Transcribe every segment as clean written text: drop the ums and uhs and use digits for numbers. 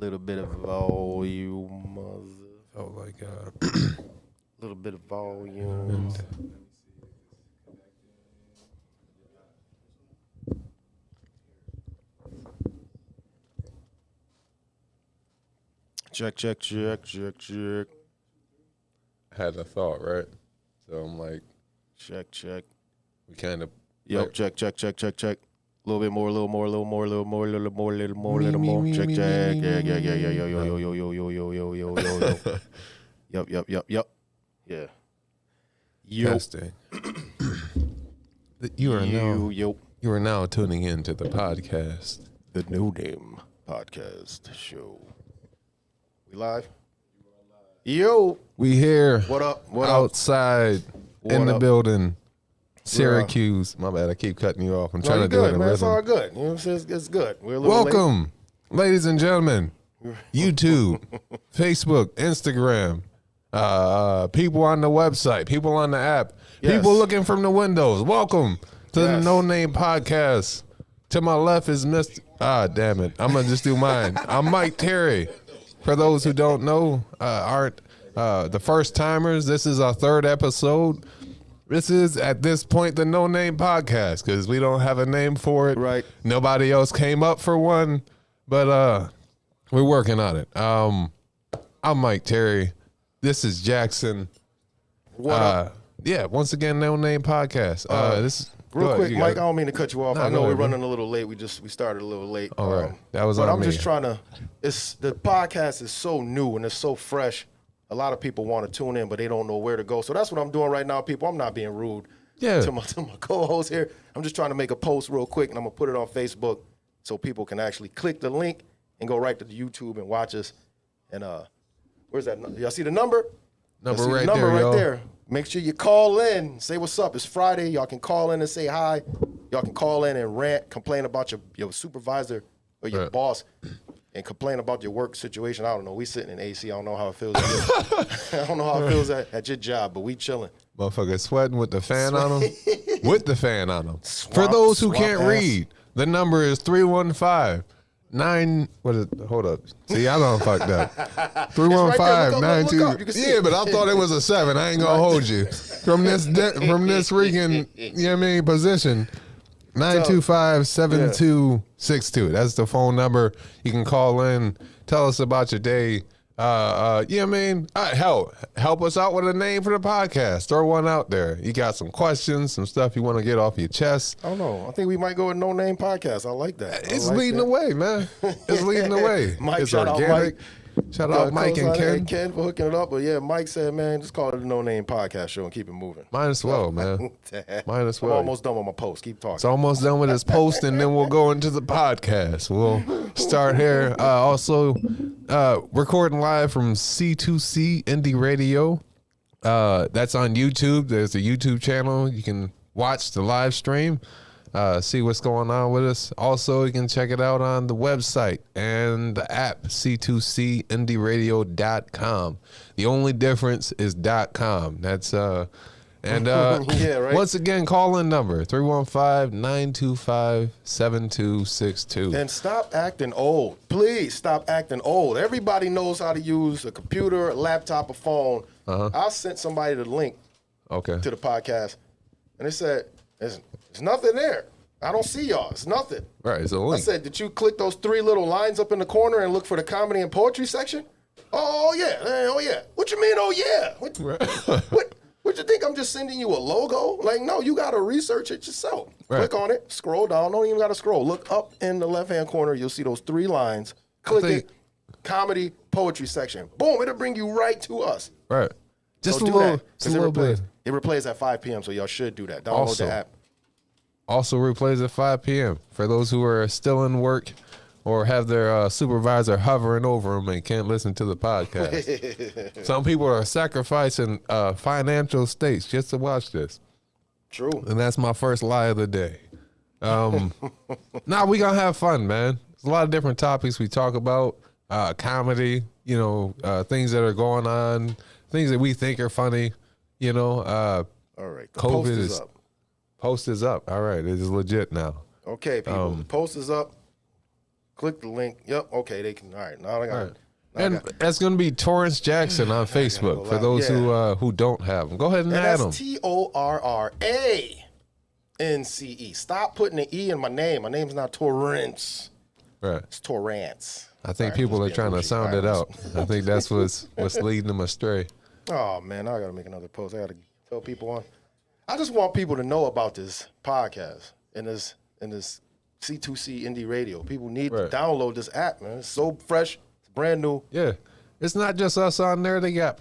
Little bit of volume. Oh my God. Little bit of volume. Check. Had a thought, right? So I'm like, Check. we kind of. Yep, like, check. A little bit more, a little more. Check. Yeah. Yo. Yep. Yeah. Testing. You are now tuning in to the podcast. The NoName podcast show. We live? Yo. We here. What up? Outside in the up? building. Syracuse. My bad. I keep cutting you off. I'm trying to do good, it in man. rhythm. It's all good. You know what I'm saying? It's good. We're a little Welcome, ladies and gentlemen. YouTube, Facebook, Instagram, people on the website, people on the app, people looking from the windows. Welcome to the NoName podcast. To my left is Mr. Damn it. I'm going to just do mine. I'm Mike Terry. For those who don't know, aren't the first timers, this is our third episode. This is, at this point, the NoName podcast because we don't have a name for it. Right. Nobody else came up for one, but we're working on it. I'm Mike Terry. This is Jaxn. What up? Yeah, once again, NoName podcast. This Real quick, Mike, I don't mean to cut you off. Nah, I know go we're ahead, running a little late. We started a little late. All right. That was but on I'm me. just trying to, the podcast is so new and it's so fresh. A lot of people want to tune in, but they don't know where to go. So that's what I'm doing right now, people. I'm not being rude to my co-host here. I'm just trying to make a post real quick, and I'm going to put it on Facebook so people can actually click the link and go right to the YouTube and watch us. And where's that? Y'all see the number? Number right there. Make sure you call in. Say what's up. It's Friday. Y'all can call in and say hi. Y'all can call in and rant, complain about your supervisor or your boss, and complain about your work situation. I don't know. We sitting in AC. I don't know how it feels. I don't know how it feels at your job, but we chilling. Motherfucker sweating with the fan on them. With the fan on them. For those who can't read, the number is 315-9. Hold up. See, I don't fucked up. 315-92. Yeah, but I thought it was a 7. I ain't gonna hold you. From this freaking, you know what I mean, position. 925-7262. That's the phone number. You can call in. Tell us about your day. You know what I mean? Help us out with a name for the podcast. Throw one out there. You got some questions, some stuff you want to get off your chest. I don't know. I think we might go with NoName podcast. I like that. It's leading the way, man. It's leading the way. Mike, it's shout organic. out Mike. Shout out Mike and Ken. And Ken for hooking it up. But yeah, Mike said, man, just call it a NoName podcast show and keep it moving. Might as well, man. Might as well. I'm almost done with my post. Keep talking. It's almost done with his post, and then we'll go into the podcast. We'll start here. Also, recording live from C2C Indie Radio. That's on YouTube. There's a YouTube channel. You can watch the live stream. See what's going on with us. Also, you can check it out on the website and the app, c2cindieradio.com. The only difference is .com. That's yeah, right. Once again, call-in number 315-925-7262. And stop acting old. Please stop acting old. Everybody knows how to use a computer, a laptop, a phone. I sent somebody the link to the podcast, and they said, there's nothing there. I don't see y'all. It's nothing. Right, it's a link. I said, did you click those 3 little lines up in the corner and look for the comedy and poetry section? Oh, yeah. Oh, yeah. What you mean, oh, yeah? What you think? I'm just sending you a logo? Like, no, you got to research it yourself. Right. Click on it. Scroll down. Don't even got to scroll. Look up in the left-hand corner. You'll see those 3 lines. Click it. Comedy, poetry section. Boom. It'll bring you right to us. Right. Just so a little bit. It replays at 5 p.m., so y'all should do that. Download the app. Also replays at 5 p.m. For those who are still in work or have their supervisor hovering over them and can't listen to the podcast. Some people are sacrificing financial stakes just to watch this. True. And that's my first lie of the day. Nah, we gonna have fun, man. There's a lot of different topics we talk about. Comedy, things that are going on, things that we think are funny, All right. The COVID post is up. Post is up. All right. It is legit now. Okay, people. The post is up. Click the link. Yep. Okay, they can. All right. Now I got it. And that's going to be TorrAnce Jaxn on Facebook for those who don't have them. Go ahead and add them. TorRANCE. Stop putting an E in my name. My name's not TorrAnce. Right. It's TorrAnce. I think people are trying to sound it out. I think that's what's leading them astray. Oh, man, now I got to make another post. I got to tell people on. I just want people to know about this podcast and this C2C Indie Radio. People need to download this app, man. It's so fresh. It's brand new. Yeah. It's not just us on there. They got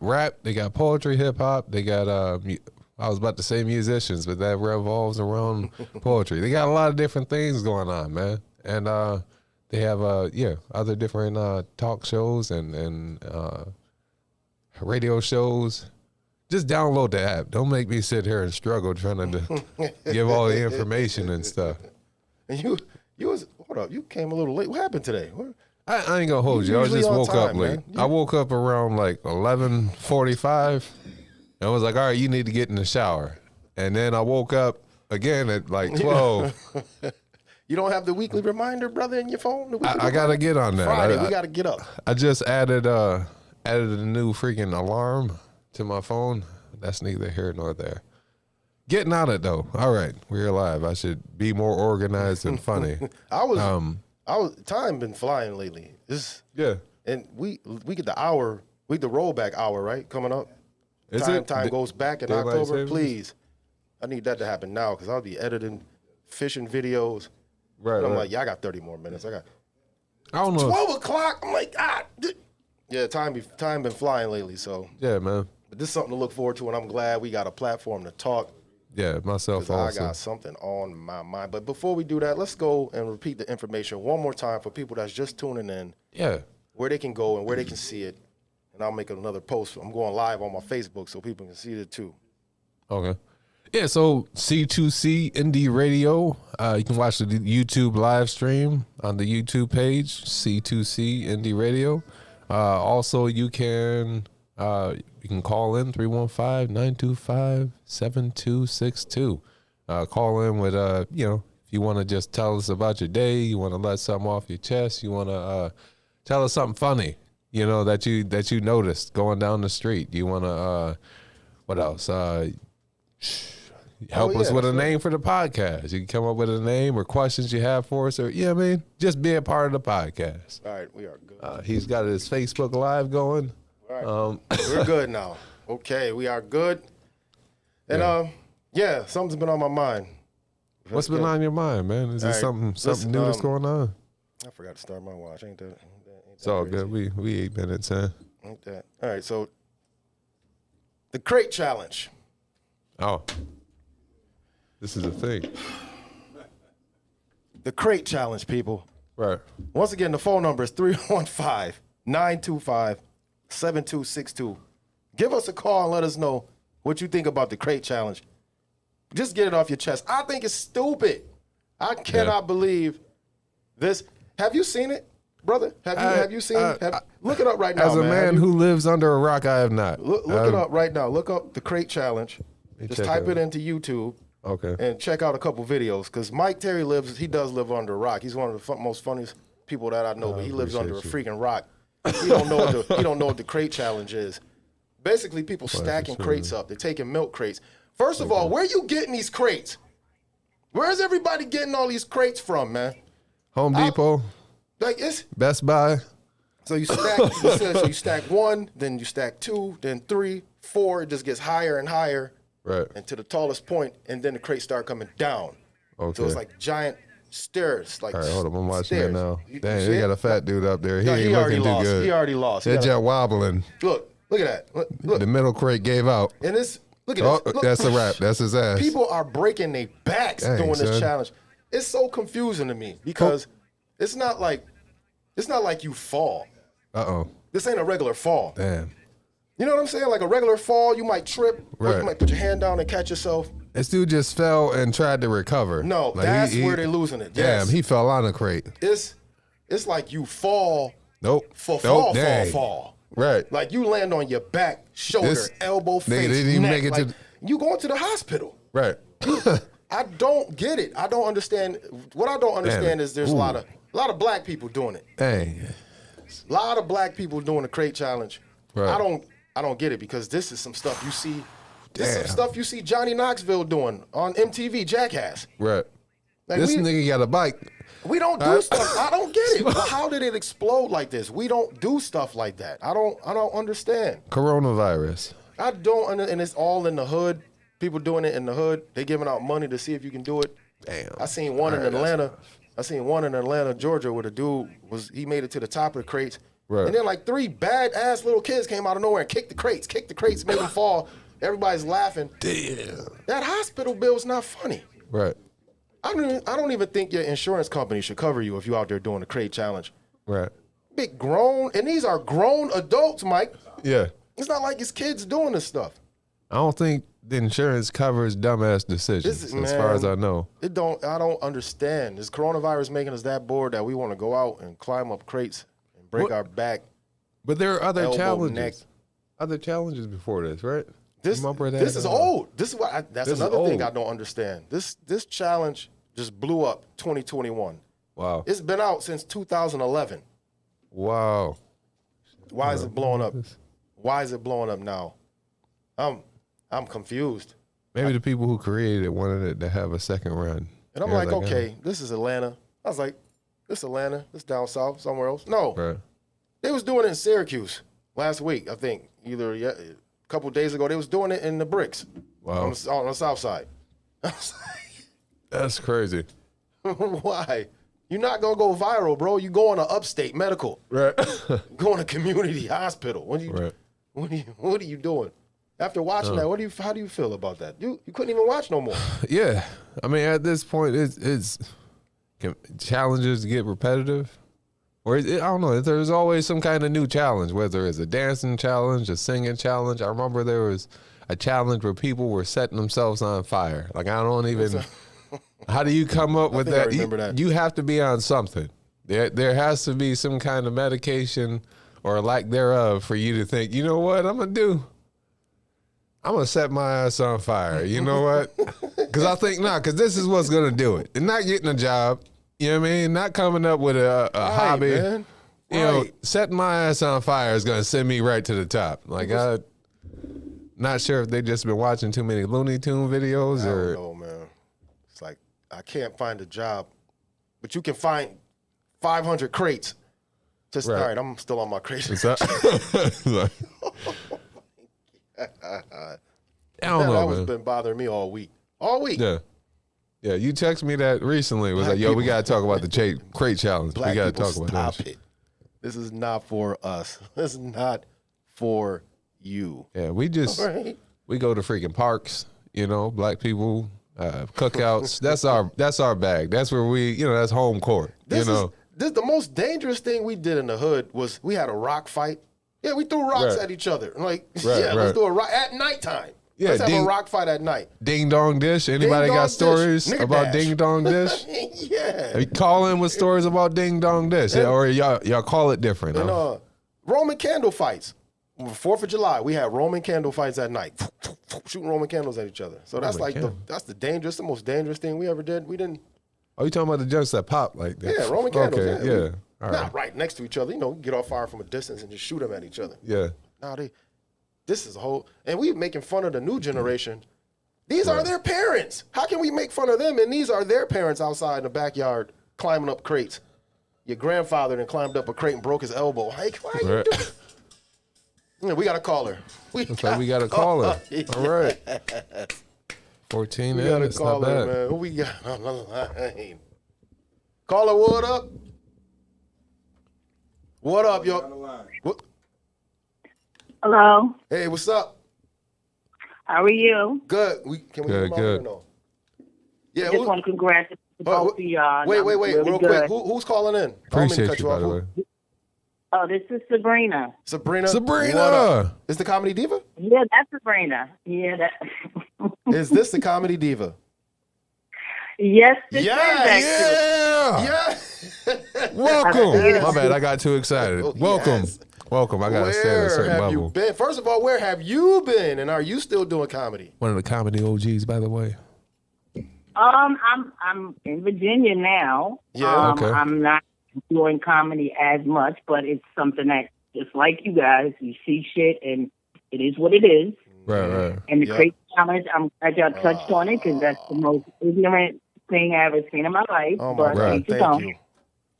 rap. They got poetry, hip hop. They got I was about to say musicians, but that revolves around poetry. They got a lot of different things going on, man. And they have other different talk shows and radio shows. Just download the app. Don't make me sit here and struggle trying to give all the information and stuff. And you hold up. You came a little late. What happened today? I ain't gonna hold you. I just woke up late. I woke up around like 11:45. And I was like, all right, you need to get in the shower. And then I woke up again at like 12. You don't have the weekly reminder, brother, in your phone? I got to get on that. Friday, we got to get up. I just added a new freaking alarm to my phone. That's neither here nor there. Getting on it, though. All right, we're live. I should be more organized and funny. Time been flying lately. And we get the rollback hour, right, coming up. Time goes back in October. Savings? Please, I need that to happen now because I'll be editing fishing videos. Right. I'm like, I got 30 more minutes. I don't know. 12 o'clock. I'm like, yeah. Time been flying lately. So yeah, man. But this is something to look forward to, and I'm glad we got a platform to talk. Yeah, myself also. I got something on my mind. But before we do that, let's go and repeat the information one more time for people that's just tuning in. Yeah. Where they can go and where they can see it. And I'll make another post. I'm going live on my Facebook so people can see it too. Okay. Yeah, so C2C Indie Radio. You can watch the YouTube live stream on the YouTube page, C2C Indie Radio. Also, you can call in 315-925-7262. Call in with if you want to just tell us about your day, you want to let something off your chest, you want to tell us something funny. That you noticed going down the street. You want to, what else? Help us with a name for the podcast. You can come up with a name or questions you have for us, or just be a part of the podcast. All right, we are good. He's got his Facebook Live going. All right, we're good now. Okay, we are good. And something's been on my mind. What's been on your mind, man? Is there something new that's going on? I forgot to start my watch. Ain't that it's all good. We 8 minutes in. Ain't that. All right, so the crate challenge. Oh. This is a thing. The crate challenge, people. Right. Once again, the phone number is 315-925-7262. Give us a call and let us know what you think about the crate challenge. Just get it off your chest. I think it's stupid. I cannot believe this. Have you seen it? Brother, have you seen? Look it up right now. As a man who lives under a rock, I have not. Look it up right now. Look up the crate challenge. Just type it into YouTube. Okay. And check out a couple videos because Mike Terry does live under a rock. He's one of the most funniest people that I know, but he lives under a freaking rock. He don't know what the crate challenge is. Basically, people stacking crates up. They're taking milk crates. First of all, where are you getting these crates? Where's everybody getting all these crates from, man? Home Depot. It's Best Buy. So you stack. You stack one, then you stack two, then 3, 4. It just gets higher and higher, right? And to the tallest point, and then the crates start coming down. Okay. So it's like giant stairs. Like all right, hold on, I'm watching stairs. it now. Dang, they got a fat dude up there. He ain't already looking lost. too good. He already lost. They're just wobbling. Look at that. Look. The middle crate gave out. And this. Look at this. Look. That's a wrap. That's his ass. People are breaking their backs doing this challenge. It's so confusing to me because it's not like you fall. This ain't a regular fall. Damn. You know what I'm saying? Like a regular fall, you might trip, or you might put your hand down and catch yourself. This dude just fell and tried to recover. No, like that's where they're losing it. Damn, yes. He fell on a crate. It's like you fall. Nope. Fall. Right. Like you land on your back, shoulder, elbow, face, they didn't even neck. make it like, you going to the hospital. Right. I don't get it. I don't understand. What I don't understand is there's a lot of black people doing it. Dang. A lot of black people doing the crate challenge. Right. I don't get it because this is some stuff you see. This is some stuff you see Johnny Knoxville doing on MTV Jackass. Right. Like this nigga got a bike. We don't do stuff. I don't get it. Well, how did it explode like this? We don't do stuff like that. I don't understand. Coronavirus. I don't, and it's all in the hood. People doing it in the hood. They giving out money to see if you can do it. Damn. I seen one in Atlanta. I seen one in Atlanta, Georgia, where the dude he made it to the top of the crates. Right. And then like 3 bad-ass little kids came out of nowhere and kicked the crates, made them fall. Everybody's laughing. Damn. That hospital bill's not funny. Right. I don't even think your insurance company should cover you if you out there doing the crate challenge. Right. Big grown, and these are grown adults, Mike. Yeah. It's not like it's kids doing this stuff. I don't think the insurance covers dumbass decisions, as far as I know. I don't understand. Is coronavirus making us that bored that we want to go out and climb up crates and break our back? But there are other elbow, challenges. neck. Other challenges before this, right? This is old. This is what that's This is another thing old. I don't understand. This challenge just blew up 2021. Wow. It's been out since 2011. Wow. Why is it blowing up? Why is it blowing up now? I'm confused. Maybe the people who created it wanted it to have a second run. And I'm like, okay, this is Atlanta. I was like, this is Atlanta. This down south, somewhere else. No. Right. They was doing it in Syracuse last week, I think. Either a couple days ago, they was doing it in the bricks. Wow. On the south side. That's crazy. Why? You're not going to go viral, bro. You going to upstate medical. Right. Going to community hospital. What are you doing? After watching that, how do you feel about that? You couldn't even watch no more. Yeah. I mean, at this point, it's challenges get repetitive. Or I don't know. There's always some kind of new challenge, whether it's a dancing challenge, a singing challenge. I remember there was a challenge where people were setting themselves on fire. Like, I don't even... How do you come up with that? I remember that. You have to be on something. There has to be some kind of medication or lack thereof for you to think, you know what I'm going to do? I'm going to set my ass on fire. You know what? Because I think, because this is what's going to do it. And not getting a job, you know what I mean? Not coming up with a hobby. Man. You know, setting my ass on fire is going to send me right to the top. Like, I'm not sure if they just been watching too many Looney Tune videos or... I don't know, man. It's like, I can't find a job, but you can find 500 crates. Just, Right. all right, I'm still on my crate. What's that? I don't know, That man. has been bothering me all week. All week. Yeah. Yeah, you texted me that recently. It was like, yo, we got to talk about the crate challenge. Black We got to people, talk about stop that. it. This is not for us. This is not for you. Yeah, we just, Right? we go to freaking parks, you know, black people, cookouts. That's our bag. That's where that's home court, This the most dangerous thing we did in the hood was we had a rock fight. Yeah, we threw rocks Right. at each other. Like, Right, let's right. do a rock at nighttime. Yeah, Let's have a rock fight at night. Ding dong dish. Anybody Ding got dong stories dish. Nigga about dash. ding dong dish? Yeah. You call in with stories about ding dong dish, or y'all call it different. And huh? Roman candle fights. 4th of July, we had Roman candle fights at night. Shooting Roman candles at each other. So that's Roman candle. that's the most dangerous thing we ever did. We didn't. Oh, you talking about the jokes that pop like that? Yeah, Roman candles. Okay, yeah. yeah. All Not right. right next to each other. We get off fire from a distance and just shoot them at each other. Yeah. Now this is a whole, and we making fun of the new generation. These are their parents. How can we make fun of them? And these are their parents outside in the backyard climbing up crates. Your grandfather then climbed up a crate and broke his elbow. Like, why are you doing? Yeah, we got a caller. We got a caller. All right. 14 We got a it's not caller, bad. man. Who we got on the line? Caller, what up? What up, yo? What? Hello. Hey, what's up? How are you? Good. Can we Good, hear good. or no? Yeah. Just want to congratulate both of y'all. Wait, Really real good. quick. Who's calling in? Appreciate you, by the way. Oh, this is Sabrina. Sabrina. Sabrina! What up? Is the Comedy Diva? Yeah, that's Sabrina. Yeah, that. Is this the Comedy Diva? Yes, this is Yeah! Yeah. Welcome. My bad, I got too excited. Oh, Welcome. yes. Welcome. I got to stay at a Where certain have you level. been? First of all, where have you been? And are you still doing comedy? One of the comedy OGs, by the way. I'm in Virginia now. Yeah. Okay. I'm not doing comedy as much, but it's something that, just like you guys, you see shit and it is what it is. Right. And the Crate Challenge, I'm glad y'all touched on it because that's the most ignorant thing I ever seen in my life. Oh my but God! thank you.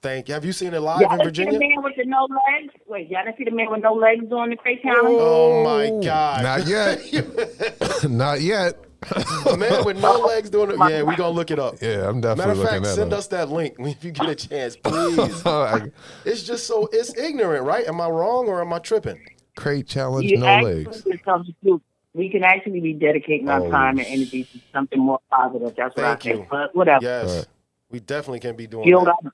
Thank you. Have you seen it live Y'all in didn't see the Virginia? man with the no legs? Wait, y'all didn't see the man with no legs doing the Crate Challenge? Oh my God! Not yet. Not yet. The man with no legs doing it. Yeah, we gonna look it up. Yeah, I'm Matter definitely of looking fact, at send it. us that link if you get a chance, please. It's just so it's ignorant, right? Am I wrong or am I tripping? Crate challenge, You no actually legs. we can actually be dedicating our time and energy to something more positive. That's what I Thank think. you. But whatever. Yes, Right. we definitely can be doing You that.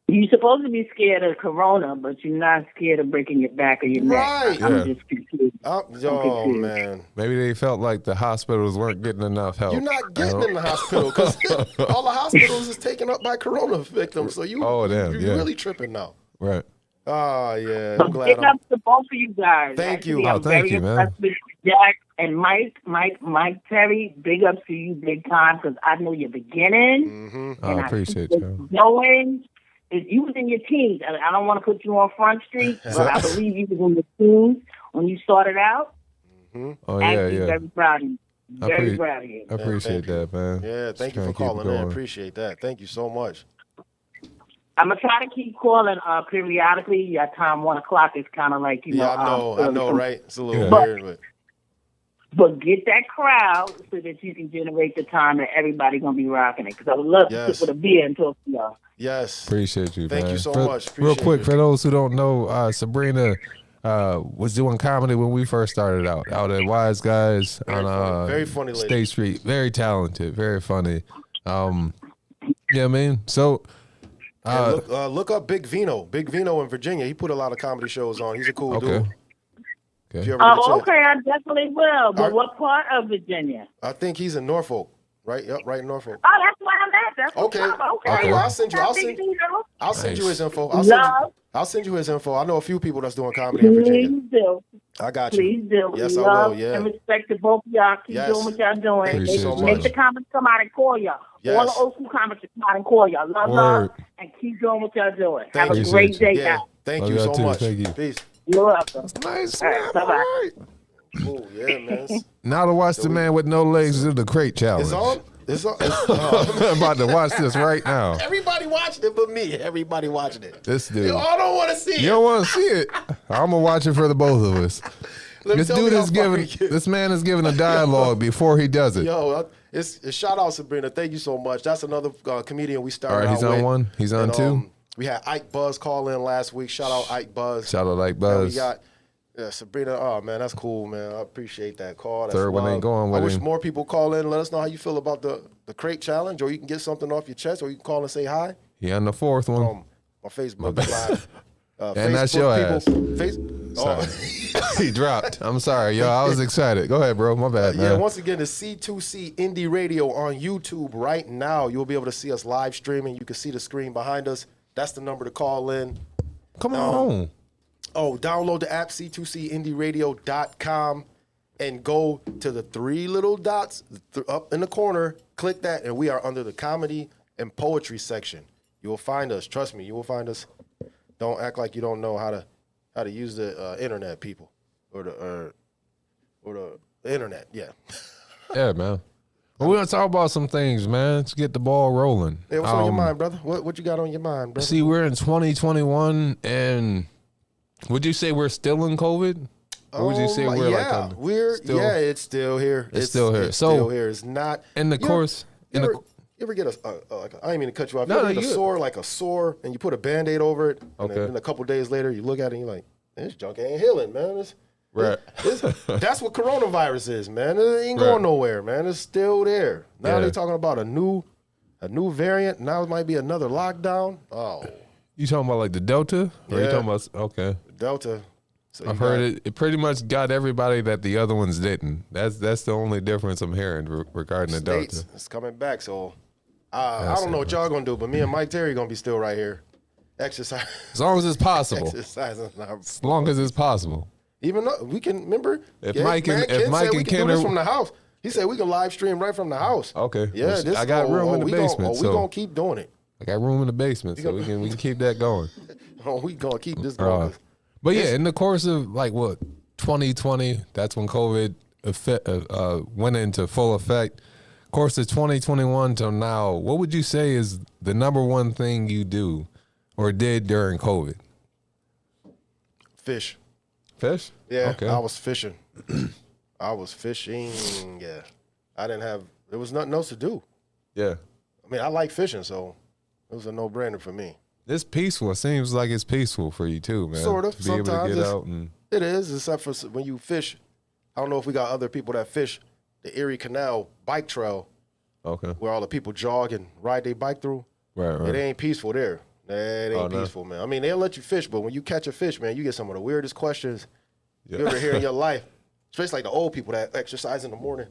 You're supposed to be scared of corona, but you're not scared of breaking your back or your Right. neck. I'm Yeah. just confused. Oh confused. man, Maybe they felt like the hospitals weren't getting enough help. you're not getting in the hospital because all the hospitals is taken up by corona victims. So you're really tripping now. Right. Oh yeah, So I'm glad. big ups to both of you guys. Thank you. Actually, I'm thank very you, man. impressed with Jack and Mike Terry. Big ups to you big time because I know your beginning. I appreciate you. Knowing you was in your teens. I don't want to put you on Front Street, but I believe you was in your teens when you started out. Oh Actually, yeah. very proud of you. Very proud of you. I appreciate that, man. Yeah, Just thank you trying for to keep it calling in. going. Appreciate that. Thank you so much. I'm gonna try to keep calling periodically. Your time 1 o'clock is kind of like Yeah, I know, right? It's a little Yeah. weird, but get that crowd so that you can generate the time that everybody gonna be rocking it. Because I would love to sit with a beer and talk to y'all. yes. Appreciate you, Thank man. you so much. Real Appreciate quick, you. for those who don't know, Sabrina was doing comedy when we first started out at Wise Guys on Very funny lady. State Street. Very talented, very funny. Yeah, man. So And look up Big Vino. Big Vino in Virginia. He put a lot of comedy shows on. He's a cool dude. If you ever get a chance. Okay, I definitely will. But what part of Virginia? I think he's in Norfolk. Right? Yep, right in Norfolk. Oh, that's where I'm at. That's Okay. what's up. Okay. All right, well, I'll send you his info. I'll send you his info. I know a few people that's doing comedy in Virginia. Please do. I got you. Please do. Yes, I Love will. Yeah. and respect to both of y'all. Keep doing what y'all doing. Appreciate so Make much. the comics come out and call y'all. Yes. All the old school comics come out and call y'all. Love, Word. and keep doing what y'all doing. Thank Have a you. great day, Yeah. guys. Thank Love you y'all so too. much. Thank you. Peace. All You're welcome. nice. All right, bye-bye. All right. Oh, yeah, man. Now to watch the man with no legs do the crate challenge. It's on? It's on. I'm about to watch this right now. Everybody watching it but me. Everybody watching it. This dude. You all don't want to see it. You don't want to see it. I'm gonna watch it for the both of us. Let me This tell you dude how is giving. funny- This man is giving a dialogue before he does it. Yo, it's shout out Sabrina. Thank you so much. That's another comedian we started. All right, he's out on with. one. He's on And, two. We had Ike Buzz call in last week. Shout out Ike Buzz. Shout out like And Buzz. we got Sabrina. Oh man, that's cool, man. I appreciate that call. That's Third one love. ain't going I with wish him. more people call in and let us know how you feel about the crate challenge, or you can get something off your chest, or you can call and say hi. He on the fourth one. My Facebook live. And that's your ass. Oh. He dropped. I'm sorry, yo. I was excited. Go ahead, bro. My bad, man. Yeah, once again, the C2C Indie Radio on YouTube right now. You'll be able to see us live streaming. You can see the screen behind us. That's the number to call in. Come on. Download the app, c2cindieradio.com, and go to the three little dots up in the corner. Click that, and we are under the comedy and poetry section. You will find us. Trust me, you will find us. Don't act like you don't know how to use the internet, people, or the internet. Yeah. Yeah, man. Well, we're gonna talk about some things, man. Let's get the ball rolling. Hey, what's on your mind, brother? What you got on your mind, brother? See, we're in 2021, and would you say we're still in COVID? Or would you say we're it's still here. It's still here. It's So, still here. It's not in the course. You ever get I didn't mean to cut you off. No, you ever get you a sore, like a sore, and you put a Band-Aid over it, and Okay. then a couple days later you look at it and you're like, this junk ain't healing, man. Right. That's what coronavirus is, man. It ain't going nowhere, man. It's still there. Now they're talking about a new variant. Now it might be another lockdown. Oh, You talking about like the Delta? Or you Yeah. talking about, okay. Delta. So I've heard it pretty much got everybody that the other ones didn't. That's the only difference I'm hearing regarding the States, Delta. it's coming back. So I don't know what y'all gonna do, but me and Mike Terry gonna be still right here, exercise, As long as it's possible. exercising. As long as it's possible. Even though we can remember, If Mike and Ken Ken said we can do Kenner- this from the house. He said we can live stream right from the house. Okay. Yeah, Well, I got room in the basement. We gonna keep doing it. I got room in the basement, so we can keep that going. We gonna keep this going. But yeah, in the course of like what 2020, that's when COVID went into full effect. Course of 2021 till now, what would you say is the number one thing you do or did during COVID? Fish. Fish? Yeah, Okay. I was fishing. I was fishing. Yeah, there was nothing else to do. Yeah. I mean, I like fishing, so it was a no-brainer for me. It's peaceful. It seems like it's peaceful for you too, man. Sort of. To be able to Sometimes get out and it is, except for when you fish. I don't know if we got other people that fish the Erie Canal bike trail, okay. where all the people jog and ride their bike through. Right. It ain't peaceful there. It ain't peaceful, man. I mean, they'll let you fish, but when you catch a fish, man, you get some of the weirdest questions you ever hear in your life. Especially like the old people that exercise in the morning.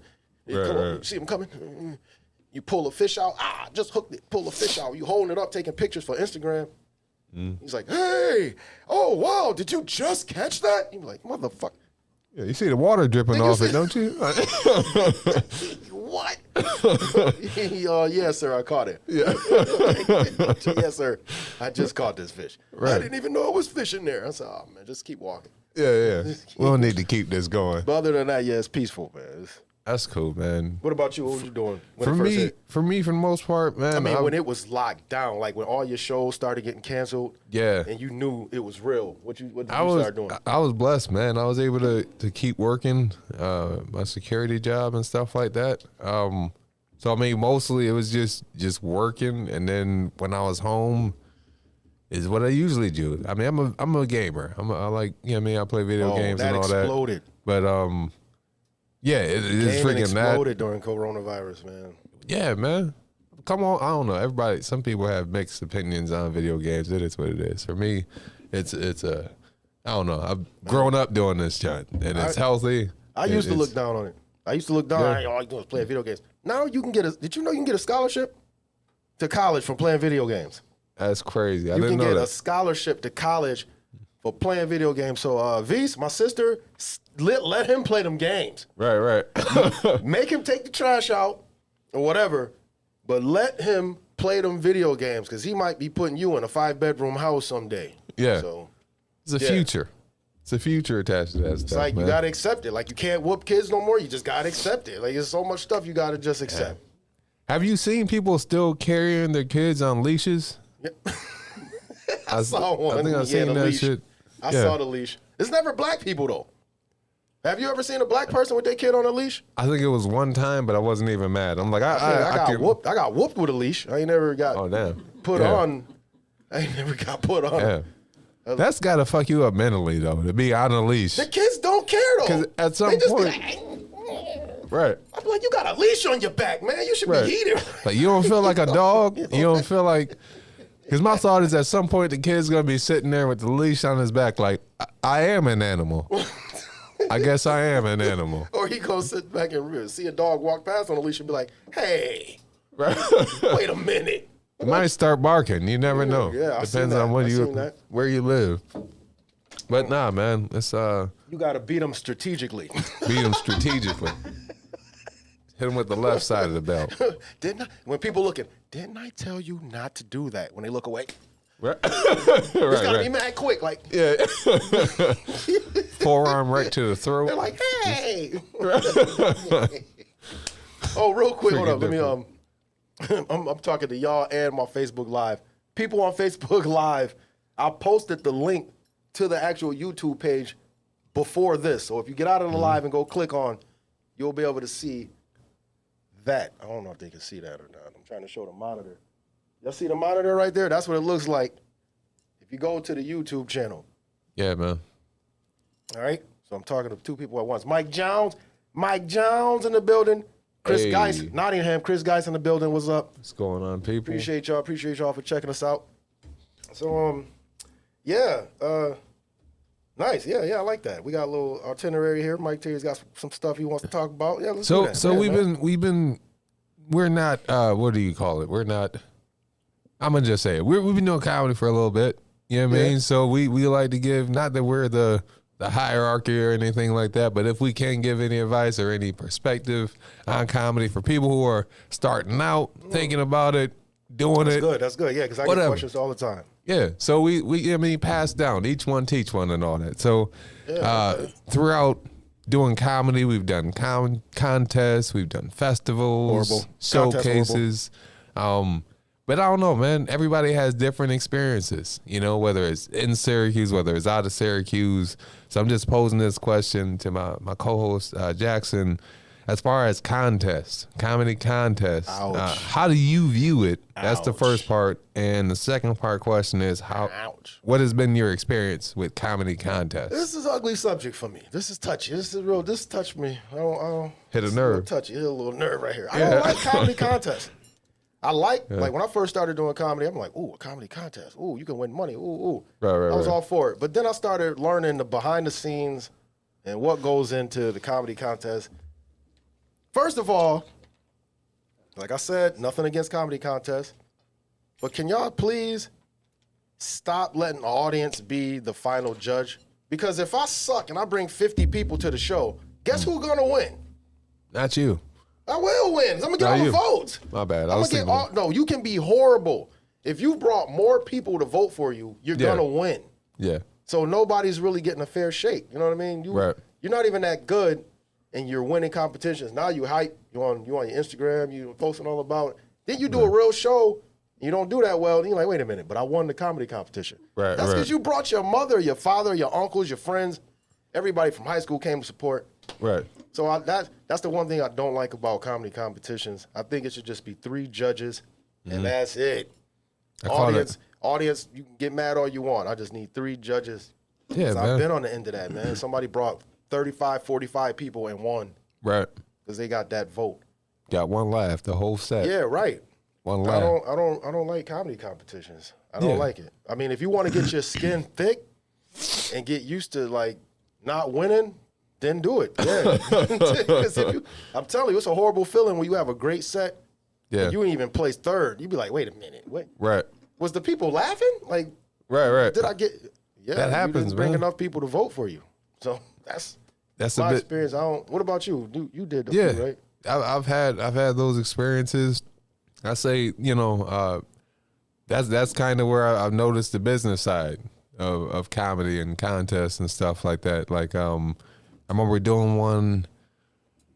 You see them coming. You pull a fish out. Just hooked it. Pull a fish out. You holding it up, taking pictures for Instagram. He's like, hey, oh, wow, did you just catch that? You're like, motherfucker. Yeah, you see the water dripping off it, don't you? What? Yes, sir, I caught it. Yeah. Yes, sir, I just caught this fish. I didn't even know it was fish in there. I said, oh, man, just keep walking. Yeah. We don't need to keep this going. But other than that, yeah, it's peaceful, man. That's cool, man. What about you? What was you doing? For me, for the most part, man. I mean, when it was locked down, like when all your shows started getting canceled, and you knew it was real. What did you start doing? I was blessed, man. I was able to keep working my security job and stuff like that. So I mean, mostly it was just working, and then when I was home, is what I usually do. I mean, I'm a gamer. I like, you know what I mean, I play video games and all exploded. But yeah, it is freaking exploded during coronavirus, man. Yeah, man. Come on, I don't know. Some people have mixed opinions on video games. It is what it is. For me, it's I don't know. I've grown up doing this, John, and it's healthy. I used to look down on it. I used to look down. All you do is play video games. Now you can did you know you can get a scholarship to college from playing video games? That's crazy. I you didn't know that. can get a scholarship to college for playing video games. So Vise, my sister, let him play them games. Right. Make him take the trash out or whatever, but let him play them video games because he might be putting you in a 5-bedroom house someday. Yeah. So it's a future. It's a future attached to that stuff. It's like you gotta accept it. Like you can't whoop kids no more. You just gotta accept it. Like there's so much stuff you gotta just accept. Yeah. Have you seen people still carrying their kids on leashes? Yeah. I saw one. I think I've seen that leash. shit. I saw the leash. It's never black people though. Have you ever seen a black person with their kid on a leash? I think it was one time, but I wasn't even mad. I'm like, I got whooped. I got whooped with a leash. I ain't never got put on. I ain't never got put on. Yeah. That's got to fuck you up mentally, though, to be on a leash. The kids don't care, though. Because at some point... Right. I'm like, you got a leash on your back, man. You should be heated. Like, you don't feel like a dog? You don't feel like... Because my thought is at some point the kid's going to be sitting there with the leash on his back like, I am an animal. I guess I am an animal. Or he goes sit back and see a dog walk past on a leash and be like, hey, wait a minute. It might start barking. You never know. Yeah, depends on where you live. But nah, man, it's you gotta beat them strategically. Beat them strategically. Hit them with the left side of the belt. When people looking, didn't I tell you not to do that? When they look away, right. It's gotta be mad quick, like forearm right to the throat. They're like, hey. Oh, real quick, hold up. Let me I'm talking to y'all and my Facebook Live. People on Facebook Live, I posted the link to the actual YouTube page before this. So if you get out of the live and go click on, you'll be able to see that. I don't know if they can see that or not. I'm trying to show the monitor. Y'all see the monitor right there? That's what it looks like if you go to the YouTube channel. Yeah, man. All right? So I'm talking to two people at once. Mike Jones in the building. Chris Geis, Nottingham. Chris Geis in the building. What's up? What's going on, people? Appreciate y'all for checking us out. So, yeah, nice. Yeah, I like that. We got a little itinerary here. Mike Terry's got some stuff he wants to talk about. Yeah, let's do that. So we're not, what do you call it? We're not, I'm going to just say it. We've been doing comedy for a little bit. You know what I mean? So we like to give, not that we're the the hierarchy or anything like that, but if we can give any advice or any perspective on comedy for people who are starting out, thinking about it, doing it. That's good. Yeah, because I get questions all the time. Yeah, so we pass down, each one teach one and all that. So throughout doing comedy, we've done contests, we've done festivals, showcases. But I don't know, man. Everybody has different experiences, you know, whether it's in Syracuse, whether it's out of Syracuse. So I'm just posing this question to my co-host, Jaxn. As far as contests, comedy contests, how do you view it? That's the first part. And the second part question is, what has been your experience with comedy contests? This is an ugly subject for me. This is touchy. This is real. This touched me. I don't hit a nerve. Touchy. Hit a little nerve right here. I don't like comedy contests. I like when I first started doing comedy, I'm like, ooh, a comedy contest. Ooh, you can win money. Ooh. Right, I was all for it. But then I started learning the behind the scenes and what goes into the comedy contest. First of all, like I said, nothing against comedy contests. But can y'all please stop letting the audience be the final judge? Because if I suck and I bring 50 people to the show, guess who's gonna win? Not you. I will win. I'm gonna get all the votes. My bad. No, you can be horrible. If you brought more people to vote for you, you're gonna win. Yeah. So nobody's really getting a fair shake. You know what I mean? You're not even that good, and you're winning competitions. Now you hype. You on your Instagram. You posting all about it. Then you do a real show. You don't do that well. Then you're like, wait a minute, but I won the comedy competition. Right. That's because you brought your mother, your father, your uncles, your friends. Everybody from high school came to support. Right. So that's the one thing I don't like about comedy competitions. I think it should just be 3 judges, and that's it. Audience, you can get mad all you want. I just need 3 judges. Yeah, man. I've been on the end of that, man. Somebody brought 35, 45 people and won. Right. Because they got that vote. Got one laugh the whole set. Yeah, right. One laugh. I don't like comedy competitions. I don't like it. I mean, if you want to get your skin thick and get used to like not winning, then do it. Yeah. I'm telling you, it's a horrible feeling when you have a great set. Yeah. You ain't even place 3rd. You be like, wait a minute. Wait. Right. Was the people laughing? Like, right. Did I get? Yeah. That happens, you didn't bring enough people to vote for you. So that's my experience. What about you? You did the food, right? I've had those experiences. I say, you know, that's kind of where I've noticed the business side of comedy and contests and stuff like that. Like, I remember doing one.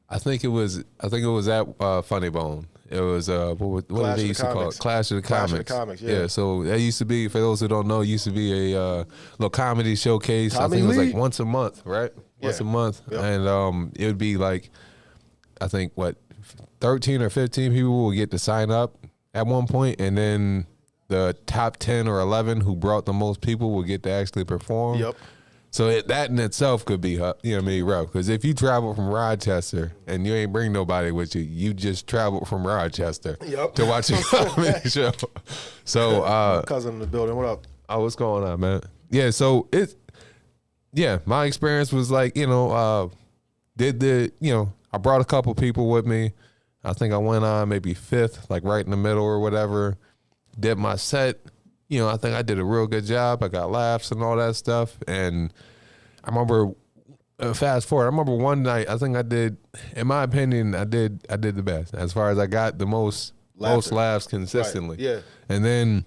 I think it was at Funny Bone. It was what did they used to call it? Clash of the Comics. Yeah. So that used to be, for those who don't know, used to be a little comedy showcase. I think it was like once a month, right? Once a month, and it would be like, I think 13 or 15 people will get to sign up at one point, and then the top 10 or 11 who brought the most people will get to actually perform. Yep. So that in itself could be, rough. Because if you travel from Rochester and you ain't bring nobody with you, you just traveled from Rochester to watch a comedy show. So, cousin in the building, what up? Oh, what's going on, man? Yeah, so my experience was like, I brought a couple people with me. I think I went on maybe 5th, like right in the middle or whatever. Did my set. I think I did a real good job. I got laughs and all that stuff. And I remember, fast forward, I remember one night, I think I did, in my opinion, I did the best. As far as I got the most laughs consistently. Right. Yeah. And then,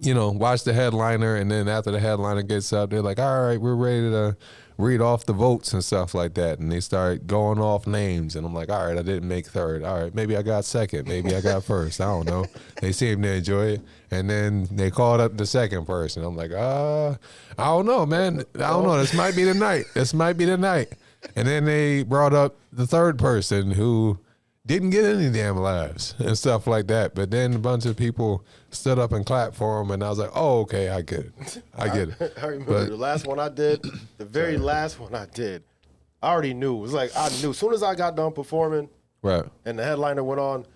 watch the headliner. And then after the headliner gets up, they're like, all right, we're ready to read off the votes and stuff like that. And they start going off names. And I'm like, all right, I didn't make 3rd. All right, maybe I got 2nd. Maybe I got 1st. I don't know. They seemed to enjoy it. And then they called up the 2nd person. I'm like, I don't know, man. I don't know. This might be the night. And then they brought up the 3rd person who didn't get any damn laughs and stuff like that. But then a bunch of people stood up and clapped for him, and I was like, oh, okay, I get it. I remember the last one I did, the very last one I did, I already knew. It was like, I knew. As soon as I got done performing and the headliner went on,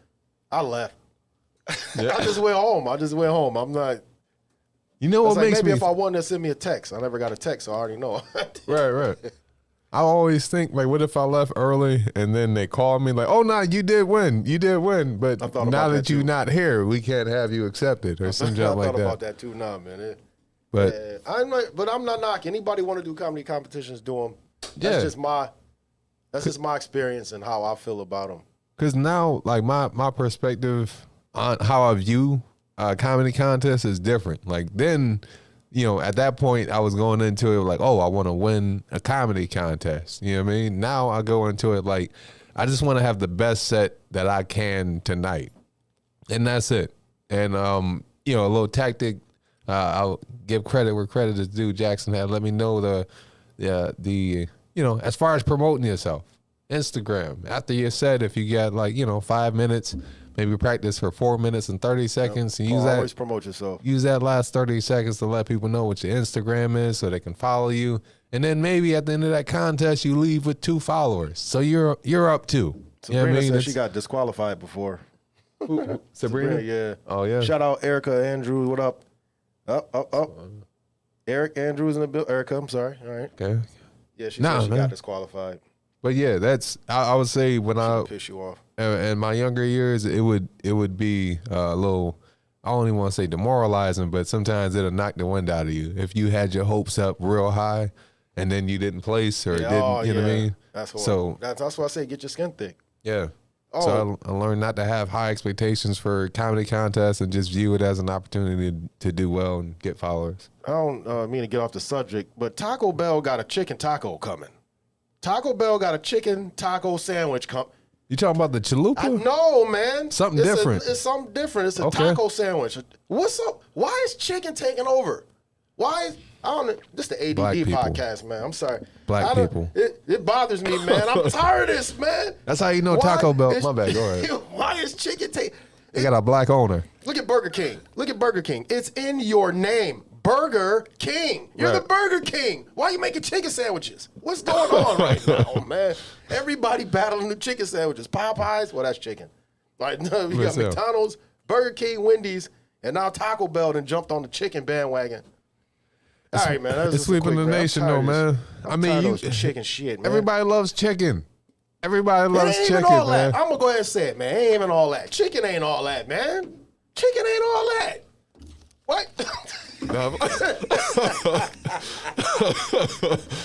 I left. Yeah. I just went home. I'm not. You know what makes maybe me... if I wanted to send me a text. I never got a text, so I already know. Right. I always think, like, what if I left early and then they call me like, oh, no, you did win. But now that you're not here, we can't have you accepted or some junk like that. I thought about that too now, man. But I'm not knocking. Anybody want to do comedy competitions, do them. That's just my experience and how I feel about them. Because now, like, my perspective on how I view comedy contests is different. Like, then, you know, at that point, I was going into it like, oh, I want to win a comedy contest. You know what I mean? Now I go into it like, I just want to have the best set that I can tonight. And that's it. And, you know, a little tactic, I'll give credit where credit is due. Jaxn had let me know the you know, as far as promoting yourself, Instagram, after you said, if you got like, you know, 5 minutes, maybe practice for 4 minutes and 30 seconds. And always promote yourself. Use that last 30 seconds to let people know what your Instagram is so they can follow you. And then maybe at the end of that contest, you leave with 2 followers. So you're up 2. Sabrina said she got disqualified before. Sabrina? Yeah. Oh, yeah. Shout out Erica Andrews. What up? Up. Eric Andrews in the building. Erica, I'm sorry. All right. Okay. Yeah, she said she got disqualified. But yeah, that's I would say when I piss you off. In my younger years, it would be a little, I don't even want to say demoralizing, but sometimes it'll knock the wind out of you if you had your hopes up real high and then you didn't place or didn't, you know what I mean? That's why I say get your skin thick. Yeah. Oh. So I learned not to have high expectations for comedy contests and just view it as an opportunity to do well and get followers. I don't mean to get off the subject, but Taco Bell got a chicken taco coming. Taco Bell got a chicken taco sandwich coming. You talking about the chalupa? No, man. Something different. It's something different. It's a taco sandwich. What's up? Why is chicken taking over? Why is, I don't know. This is the ADD podcast, man. I'm sorry. Black people. It bothers me, man. I'm tired of this, man. That's how you know Taco Bell. My bad. Go ahead. Why is chicken taking? They got a black owner. Look at Burger King. It's in your name. Burger King. You're the Burger King. Why are you making chicken sandwiches? What's going on right now, man? Everybody battling the chicken sandwiches. Popeyes, well, that's chicken. Like, no, we got McDonald's, Burger King, Wendy's, and now Taco Bell done jumped on the chicken bandwagon. All right, man. It's sweeping the nation, though, man. I mean, chicken shit, man. Everybody loves chicken. Everybody loves chicken, man. I'm gonna go ahead and say it, man. It ain't even all that. Chicken ain't all that, man. Chicken ain't all that. What? No.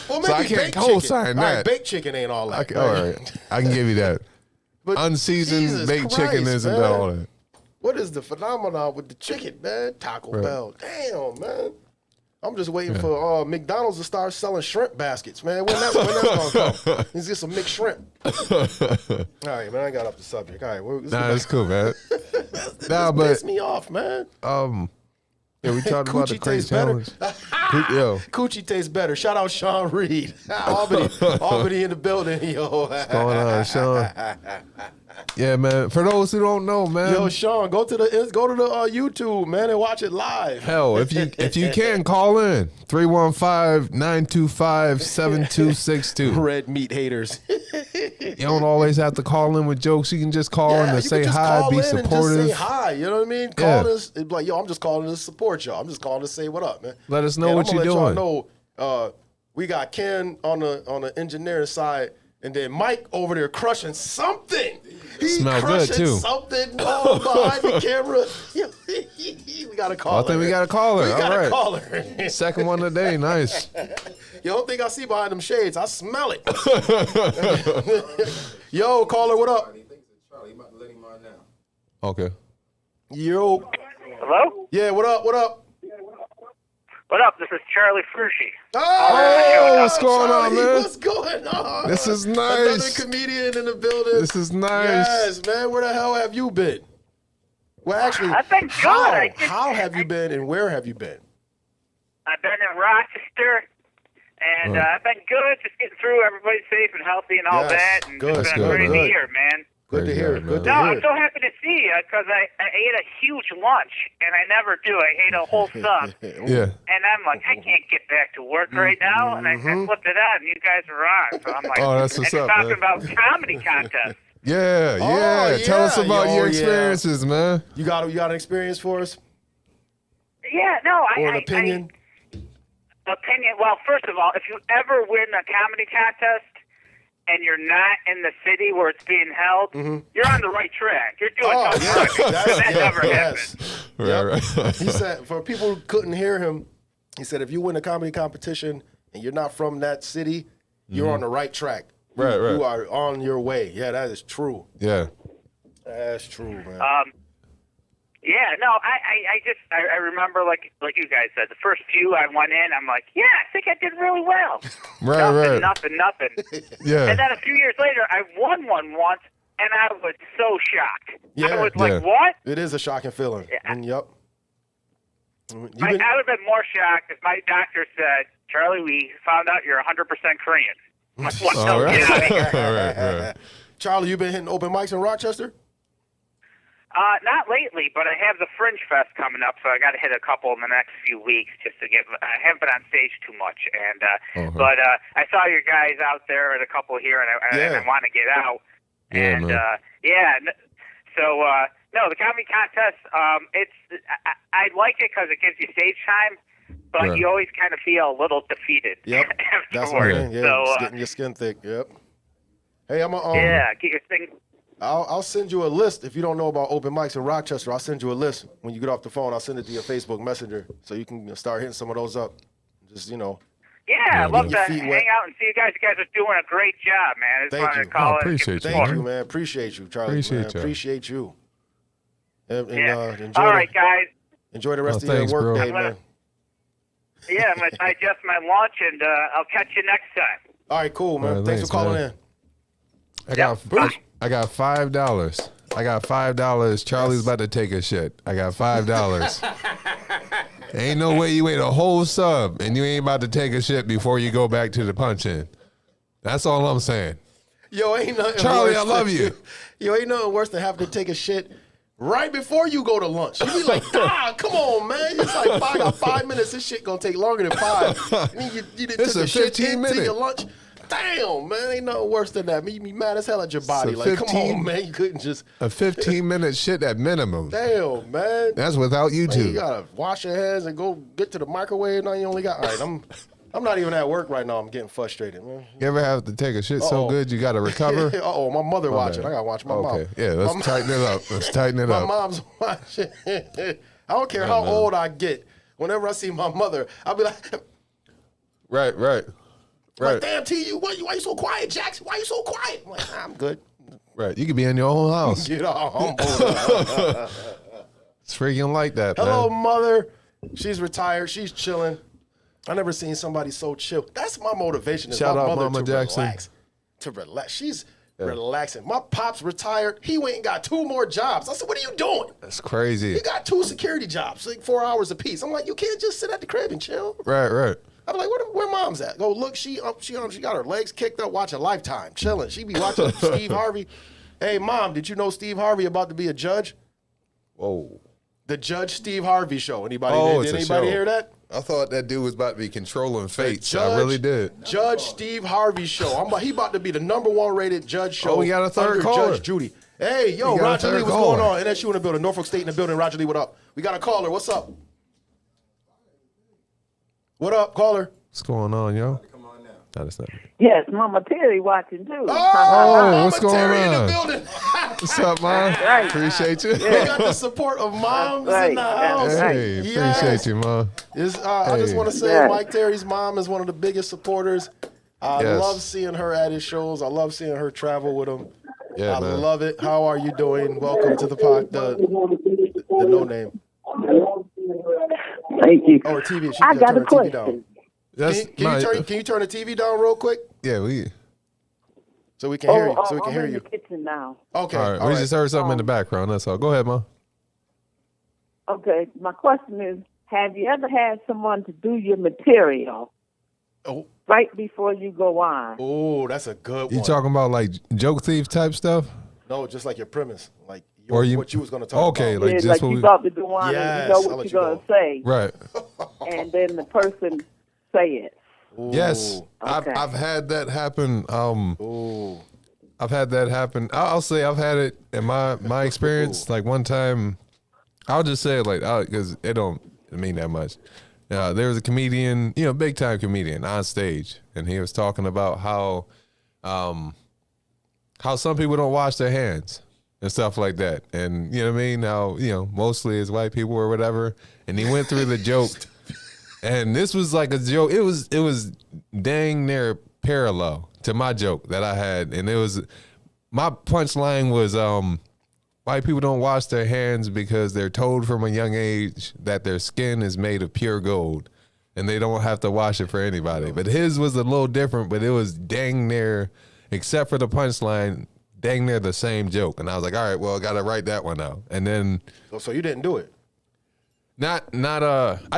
Well, maybe so I can't co-sign that. All right, baked chicken ain't all that. All right, I can give you that. But unseasoned baked chicken isn't all that. What is the phenomenon with the chicken, man? Taco Bell. Damn, man. I'm just waiting for McDonald's to start selling shrimp baskets, man. When that's gonna come? Let's get some mixed shrimp. All right, man. I got off the subject. All right, that's cool, man. But piss me off, man. Yeah, we talked about the crazy challenge. Coochie tastes better. Shout out Sean Reed. Albany in the building, yo. What's going on, Sean? Yeah, man. For those who don't know, man. Yo, Sean, go to the YouTube, man, and watch it live. Hell, if you can, call in 315-925-7262. Red meat haters. You don't always have to call in with jokes. You can just call in to say hi, be supportive. Just say hi. You know what I mean? Call us. Like, yo, I'm just calling to support y'all. I'm just calling to say what up, man. Let us know what you're doing. Y'all know, we got Ken on the engineering side, and then Mike over there crushing something. He's crushing good too. Something behind the camera. We got a caller. I think we got a caller. We got a caller. Second one today. Nice. You don't think I see behind them shades? I smell it. Yo, caller, what up? Okay. Yo. Hello? Yeah, what up? What up? What up? This is Charlie Frusci. Oh, what's going on, man? What's going on? This is nice. Another comedian in the building. This is nice. Yes, man. Where the hell have you been? Well, actually, I've been good. How have you been and where have you been? I've been in Rochester, and I've been good. Just getting through. Everybody's safe and healthy and all that. And good. It's been a crazy year, man. Good to hear. Good to No, hear. I'm so happy to see you because I ate a huge lunch, and I never do. I ate a whole sub. Yeah. And I'm like, I can't get back to work right now. And I flipped it on, and you guys are on. So I'm like, that's what's up, talking man. about comedy contests. Yeah. Tell us about your experiences, man. You got an experience for us? Yeah, no. Or an opinion? Opinion. Well, first of all, if you ever win a comedy contest and you're not in the city where it's being held, you're on the right track. You're doing something right. That never happens. Right. He said, for people who couldn't hear him, He said, if you win a comedy competition and you're not from that city, you're on the right track. Right. You are on your way. Yeah, that is true. Yeah. That's true, man. Yeah, no, I remember like you guys said, the first few I went in, I'm like, yeah, I think I did really well. Right. Nothing. Yeah. And then a few years later, I won one once, and I was so shocked. Yeah. I was like, what? It is a shocking feeling. Yeah. And I would have been more shocked if my doctor said, Charlie, we found out you're 100% Korean. I'm like, what? All right. Get out of here. right. Charlie, you been hitting open mics in Rochester? Not lately, but I have the Fringe Fest coming up, so I got to hit a couple in the next few weeks just to get. I haven't been on stage too much, and but I saw your guys out there at a couple here, and I want to get out. Yeah, And man. so no, the comedy contest. I like it because it gives you stage time, but you always kind of feel a little defeated. Yep, that's what I mean. Yeah, So, it's getting your skin thick. Yep. Hey, I'm a get your thing. I'll send you a list if you don't know about open mics in Rochester. I'll send you a list when you get off the phone. I'll send it to your Facebook Messenger so you can start hitting some of those up. Just Yeah, I'd love to your feet hang wet. out and see you guys. You guys are doing a great job, man. I just Thank wanted you. to call Oh, it. appreciate you. Thank you, man. Appreciate you, Charlie. Appreciate man. you. Appreciate you. And, Yeah. enjoy All right, guys. Enjoy the rest of thanks, your work bro. day, man. Yeah, I'm going to digest my lunch, and I'll catch you next time. All right, cool, man. All right, thanks for calling man. in. I got Bye. I got $5. I got $5. Charlie's about to take a shit. I got $5. Ain't no way you ate a whole sub and you ain't about to take a shit before you go back to the punch in. That's all I'm saying. Yo, ain't nothing Charlie, worse I love you. Yo, ain't nothing worse than having to take a shit right before you go to lunch. You be like, come on, man. It's like I got 5 minutes. This shit gonna take longer than 5. And then you done It's took a a shit 15 into minute. your lunch. Damn, man. Ain't nothing worse than that. Me mad as hell at your body. a Like, come 15 on, man. You couldn't just. A 15-minute shit at minimum. Damn, man. That's without Man, you YouTube. gotta wash your hands and go get to the microwave. Now you only got. All right, I'm not even at work right now. I'm getting frustrated, man. You ever have to take a shit so Uh-oh. good you got to recover? Uh-oh, my mother watching. bad. I gotta watch my mom. Okay, yeah, let's tighten it up. Let's tighten it My up. mom's watching. I don't care how old I get. Whenever I see my mother, I'll be like, Right. damn, T, why you so quiet, Jackson? Why you so quiet? I'm like, I'm good. Right. You could be in your own house. Get all humble. It's freaking like that, Hello, man. mother. She's retired. She's chilling. I never seen somebody so chill. That's my motivation. Is Shout my out mother Mama to Jaxn. relax. To relax. She's relaxing. My pop's retired. He went and got 2 more jobs. I said, what are you doing? That's crazy. He got 2 security jobs, like 4 hours apiece. I'm like, you can't just sit at the crib and chill. Right. I'm like, where mom's at? Go look, she got her legs kicked up watching Lifetime, chilling. She be watching Steve Harvey. Hey, Mom, did you know Steve Harvey about to be a judge? Whoa. The Judge Steve Harvey show. Anybody? Oh, Did it's a anybody show. hear that? I thought that dude was about to be controlling fates. Judge, I really did. Judge Steve Harvey show. He about to be the #1 rated judge show. Oh, we got a third under caller. Judge Judy. Hey, yo, We got a Roger Lee, third what's caller. going on? NSU in the building, Norfolk State in the building. Roger Lee, what up? We got a caller. What's up? What up, caller? What's going on, yo? No, that's not me. Yes, Mama Terry watching too. Oh, what's Mama going Terry in on? the building. What's up, Mom? Right. Appreciate you. We got the support of moms in the house. Hey, Yes. appreciate you, Mom. I just Hey. want to say Yes. Mike Terry's mom is one of the biggest supporters. I Yes. love seeing her at his shows. I love seeing her travel with him. Yeah, I man. love it. How are you doing? Welcome to the NoName. Thank you. Oh, TV. She I can got turn a the TV question. down. That's Can you turn the TV down real quick Yeah, we. so we can hear you? So we I'm can hear in you. the kitchen now. Okay. All right. We just heard something in the background. That's all. Go ahead, Mom. Okay, my question is, have you ever had someone to do your material Oh, right before you go on? oh, that's a good You one. talking about like joke thief type stuff? No, just like your premise, like Or you- what you was going to talk Okay, about. like Yeah, just like what you we- about to go on Yes, and you know I'll what let you're you going go. to say, Right. and then the person say it. Ooh. Yes. Okay. I've had that happen. Ooh. I've had that happen. I'll say I've had it in my experience. Like one time, I'll just say it like because it don't mean that much. There was a comedian, big time comedian on stage, and he was talking about how some people don't wash their hands and stuff like that, and you know what I mean. Now mostly it's white people or whatever, and he went through the joke. And this was like a joke. It was dang near parallel to my joke that I had. And it was, my punchline was, white people don't wash their hands because they're told from a young age that their skin is made of pure gold and they don't have to wash it for anybody. But his was a little different, but it was dang near, except for the punchline, dang near the same joke. And I was like, all right, well, I got to write that one out. And then. So you didn't do it? I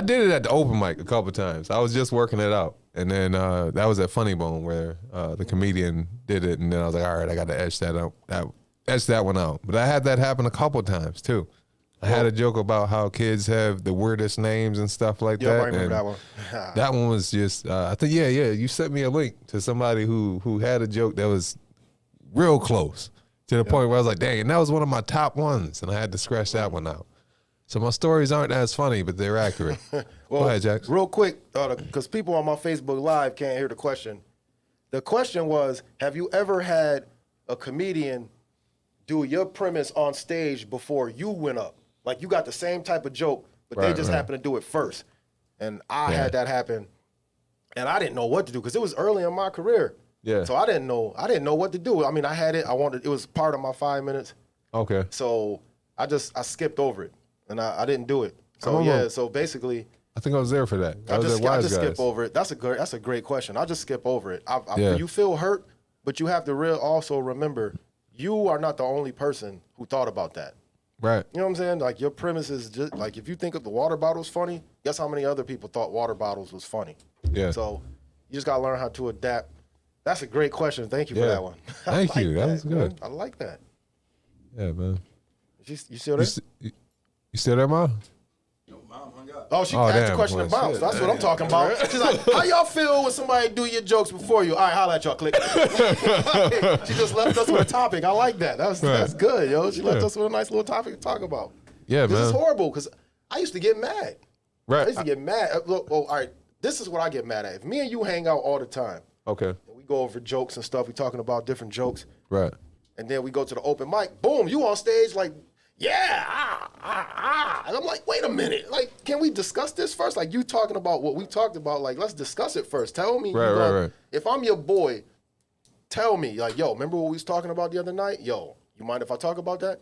did it at the open mic a couple times. I was just working it out. And then that was at Funny Bone where the comedian did it. And then I was like, all right, I got to etch that out. Etch that one out. But I had that happen a couple times too. I had a joke about how kids have the weirdest names and stuff like that. I remember that one. That one was just, I think, yeah, you sent me a link to somebody who had a joke that was real close to the point where I was like, dang, and that was one of my top ones. And I had to scratch that one out. So my stories aren't as funny, but they're accurate. Well, go ahead, Jax. Real quick, because people on my Facebook Live can't hear the question. The question was, have you ever had a comedian do your premise on stage before you went up? Like you got the same type of joke, but they just happen to do it first. And I had that happen, and I didn't know what to do because it was early in my career. Yeah. So I didn't know what to do. I mean, I had it. It was part of my 5 minutes. Okay. So I skipped over it, and I didn't do it. So so basically, I think I was there for that. I just skip over it. That's a great question. I just skip over it. You feel hurt, but you have to also remember you are not the only person who thought about that. Right. You know what I'm saying? Like your premise is just like if you think of the water bottles funny, guess how many other people thought water bottles was funny? Yeah. So you just gotta learn how to adapt. That's a great question. Thank you for that one. Thank you. That was good. Man. I like that. Yeah, man. You still there? You still there, Ma? Oh, she asked the question and bounced. That's what I'm talking about. She's like, how y'all feel when somebody do your jokes before you? All right, holla at y'all, click. She just left us with a topic. I like that. That's good, yo. She left us with a nice little topic to talk about. Yeah, man. This is horrible because I used to get mad. Right. I used to get mad. Look, all right, this is what I get mad at. If me and you hang out all the time, Okay. and we go over jokes and stuff, we talking about different jokes, Right. and then we go to the open mic, boom, you on stage like, yeah, and I'm like, wait a minute, like, can we discuss this first? Like, you talking about what we talked about, like, let's discuss it first. Tell me, Right. If I'm your boy, tell me, like, yo, remember what we was talking about the other night? Yo, you mind if I talk about that?